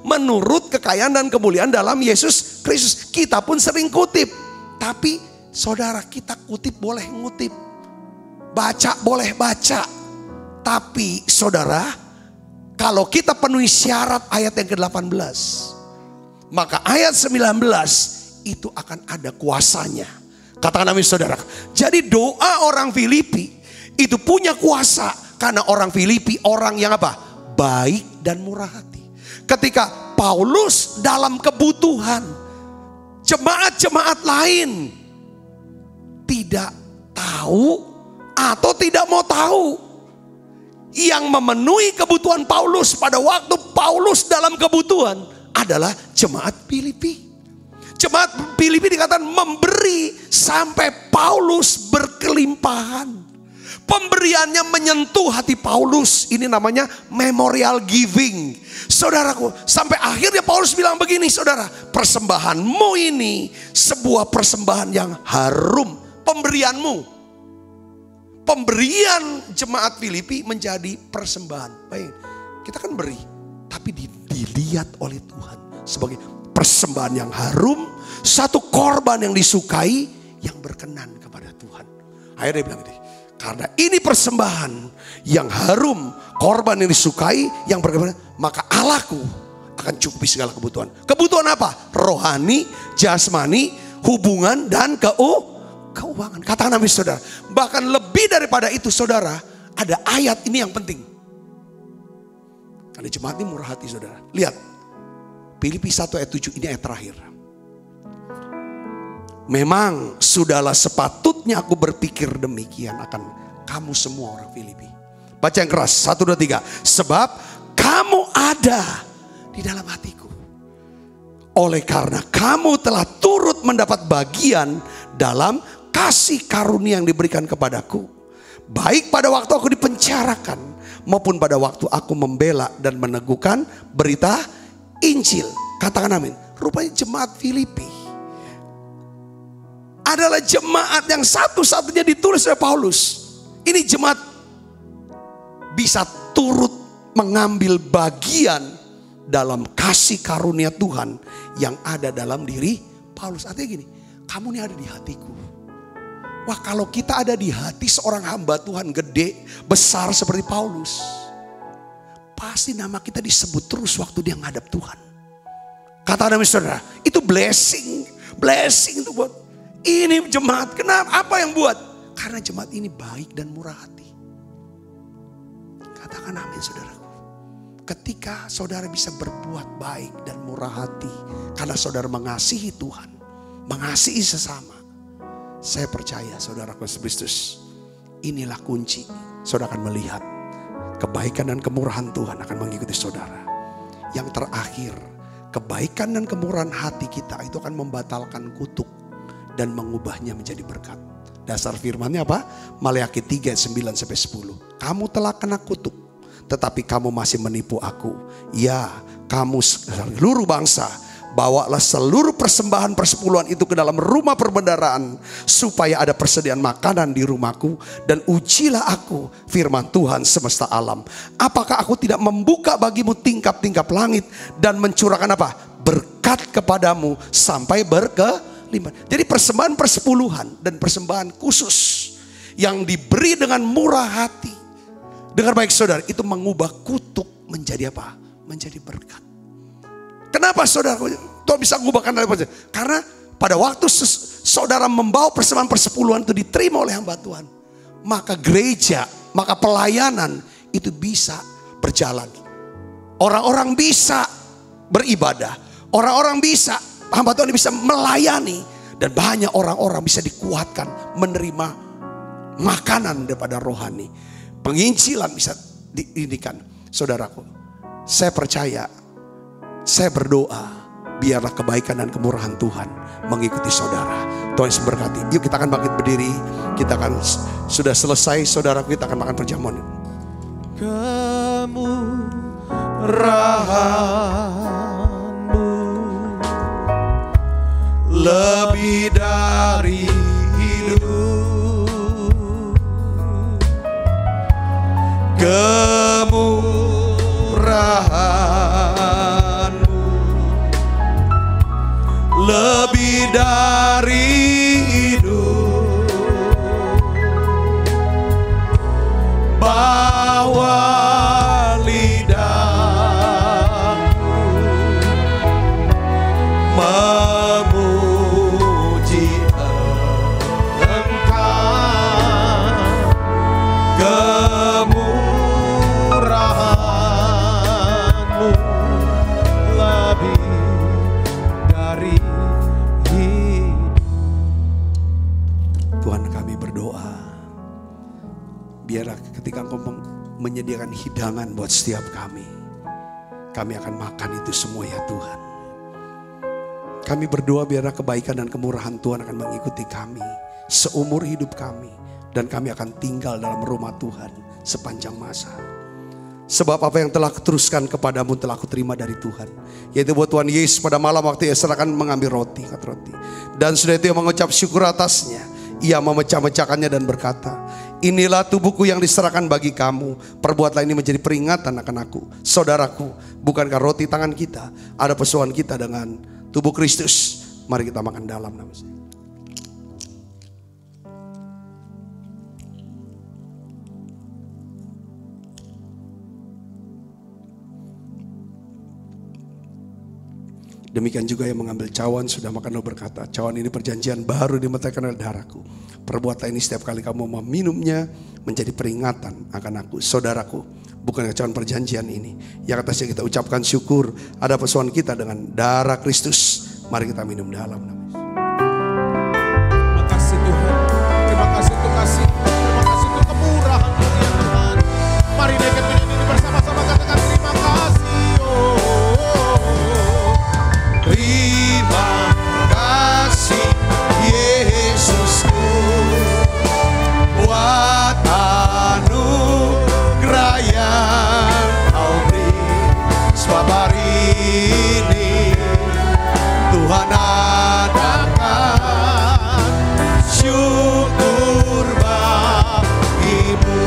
[SPEAKER 3] menurut kekayaan dan kemuliaan dalam Yesus Kristus. Kita pun sering kutip. Tapi saudara, kita kutip boleh ngutip, baca boleh baca. Tapi saudara, kalau kita penuhi syarat ayat yang ke-18, maka ayat 19 itu akan ada kuasanya. Katakan amin saudara. Jadi doa orang Filipi itu punya kuasa. Karena orang Filipi orang yang apa? Baik dan murah hati. Ketika Paulus dalam kebutuhan, jemaat-jemaat lain tidak tahu atau tidak mau tahu. Yang memenuhi kebutuhan Paulus pada waktu Paulus dalam kebutuhan adalah jemaat Filipi. Jemaat Filipi dikatakan memberi sampai Paulus berkelimpahan. Pemberiannya menyentuh hati Paulus. Ini namanya memorial giving. Saudaraku, sampai akhirnya Paulus bilang begini, saudara, persembahanmu ini sebuah persembahan yang harum. Pemberianmu. Pemberian jemaat Filipi menjadi persembahan. Baik, kita kan beri, tapi dilihat oleh Tuhan sebagai persembahan yang harum, satu korban yang disukai, yang berkenan kepada Tuhan. Akhirnya dia bilang ini, karena ini persembahan yang harum, korban yang disukai, yang berkenan, maka Allahku akan cukupi segala kebutuhan. Kebutuhan apa? Rohani, jasmani, hubungan, dan keuangan. Katakan amin, saudara. Bahkan lebih daripada itu, saudara, ada ayat ini yang penting. Karena jemaat ini murah hati, saudara. Lihat, Filipi 1 ayat 7, ini ayat terakhir. Memang sudahlah sepatutnya aku berpikir demikian akan kamu semua orang Filipi. Baca yang keras, 1, 2, 3. Sebab kamu ada di dalam hatiku. Oleh karena kamu telah turut mendapat bagian dalam kasih karunia yang diberikan kepadaku. Baik pada waktu aku dipenjarakan maupun pada waktu aku membela dan meneguhkan berita Injil. Katakan amin. Rupanya jemaat Filipi adalah jemaat yang satu-satunya ditulis oleh Paulus. Ini jemaat bisa turut mengambil bagian dalam kasih karunia Tuhan yang ada dalam diri Paulus. Artinya gini, kamu ini ada di hatiku. Wah, kalau kita ada di hati seorang hamba Tuhan gede, besar seperti Paulus, pasti nama kita disebut terus waktu dia ngadap Tuhan. Kata Nabi saudara, itu blessing. Blessing itu buat ini jemaat. Kenapa? Apa yang buat? Karena jemaat ini baik dan murah hati. Katakan amin, saudaraku. Ketika saudara bisa berbuat baik dan murah hati, karena saudara mengasihi Tuhan, mengasihi sesama, saya percaya saudaraku Kristus, inilah kunci. Saudara akan melihat kebaikan dan kemurahan Tuhan akan mengikuti saudara. Yang terakhir, kebaikan dan kemurahan hati kita itu akan membatalkan kutuk dan mengubahnya menjadi berkat. Dasar firmannya apa? Maleakhi 3 ayat 9-10. Kamu telah kena kutuk, tetapi kamu masih menipu aku. Ya, kamu seluruh bangsa, bawalah seluruh persembahan persepuluhan itu ke dalam rumah perbendaharaan, supaya ada persediaan makanan di rumahku, dan ujilah aku, firman Tuhan semesta alam. Apakah aku tidak membuka bagimu tingkap-tingkap langit dan mencurahkan apa? Berkat kepadamu sampai berkelimpahan. Jadi persembahan persepuluhan dan persembahan khusus yang diberi dengan murah hati, dengar baik saudara, itu mengubah kutuk menjadi apa? Menjadi berkat. Kenapa saudara Tuhan bisa mengubahkan hal itu? Karena pada waktu saudara membawa persembahan persepuluhan itu diterima oleh hamba Tuhan, maka gereja, maka pelayanan itu bisa berjalan. Orang-orang bisa beribadah, orang-orang bisa, hamba Tuhan bisa melayani, dan banyak orang-orang bisa dikuatkan menerima makanan daripada rohani. Penginjilan bisa diindikan. Saudaraku, saya percaya, saya berdoa, biarlah kebaikan dan kemurahan Tuhan mengikuti saudara. Tuhan Yesus berkati. Yuk kita akan bangkit berdiri. Kita akan sudah selesai, saudara, kita akan makan perjamuan.
[SPEAKER 4] Kemurahan-Mu lebih dari hidup, kemurahan-Mu lebih dari hidup. Bawa lidahku memuji Engkau, kemurahan-Mu
[SPEAKER 3] biarlah ketika Engkau menyediakan hidangan buat setiap kami akan makan itu semua ya Tuhan. Kami berdoa biarlah kebaikan dan kemurahan Tuhan akan mengikuti kami seumur hidup kami. Dan kami akan tinggal dalam rumah Tuhan sepanjang masa. Sebab apa yang telah kuteruskan kepadamu telah kuterima dari Tuhan. Yaitu buat Tuhan Yesus pada malam waktu ia serahkan mengambil roti. Dan sudah itu ia mengucap syukur atasnya. Ia memecah-mecahkannya dan berkata, inilah tubuhku yang diserahkan bagi kamu. Perbuatlah ini menjadi peringatan akan aku. Saudaraku, bukankah roti tangan kita ada persoalan kita dengan tubuh Kristus? Mari kita makan dalam nama saya. Demikian juga yang mengambil cawan sudah makan lalu berkata, cawan ini perjanjian baru dimeteraikan oleh darahku. Perbuatlah ini setiap kali kamu meminumnya menjadi peringatan akan aku. Saudaraku, bukan cawan perjanjian ini yang atasnya kita ucapkan syukur ada persoalan kita dengan darah Kristus. Mari kita minum dalam nama Yesus.
[SPEAKER 4] Terima kasih Tuhan. Terima kasih untuk kasih. Terima kasih untuk kemurahan ya Tuhan. Mari naikkan penyanyi ini bersama-sama, katakan terima kasih. Terima kasih Yesusku buat anugerah yang Kau beri. Sebab hari ini Tuhan adakan syukur bagimu.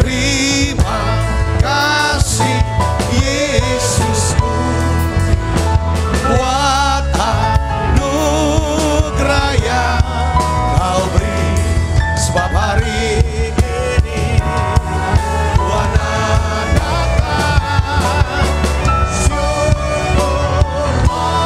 [SPEAKER 4] Terima kasih Yesusku buat anugerah yang Kau beri. Sebab hari ini Tuhan adakan syukur bagimu.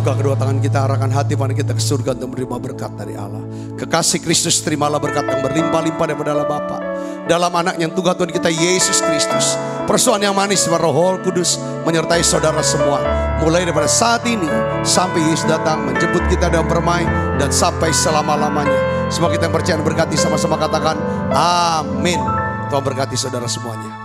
[SPEAKER 3] Buka kedua tangan kita, arahkan hati pandang kita ke surga untuk menerima berkat dari Allah. Kekasih Kristus, terimalah berkat yang berlimpah-limpah daripada Allah Bapa dalam anaknya yang tunggal Tuhan kita Yesus Kristus. Persoalan yang manis Roh Kudus menyertai saudara semua, mulai daripada saat ini sampai Yesus datang menjemput kita dalam permai dan sampai selama-lamanya. Semua kita yang percaya dan berkati sama-sama katakan amin. Tuhan berkati saudara semuanya.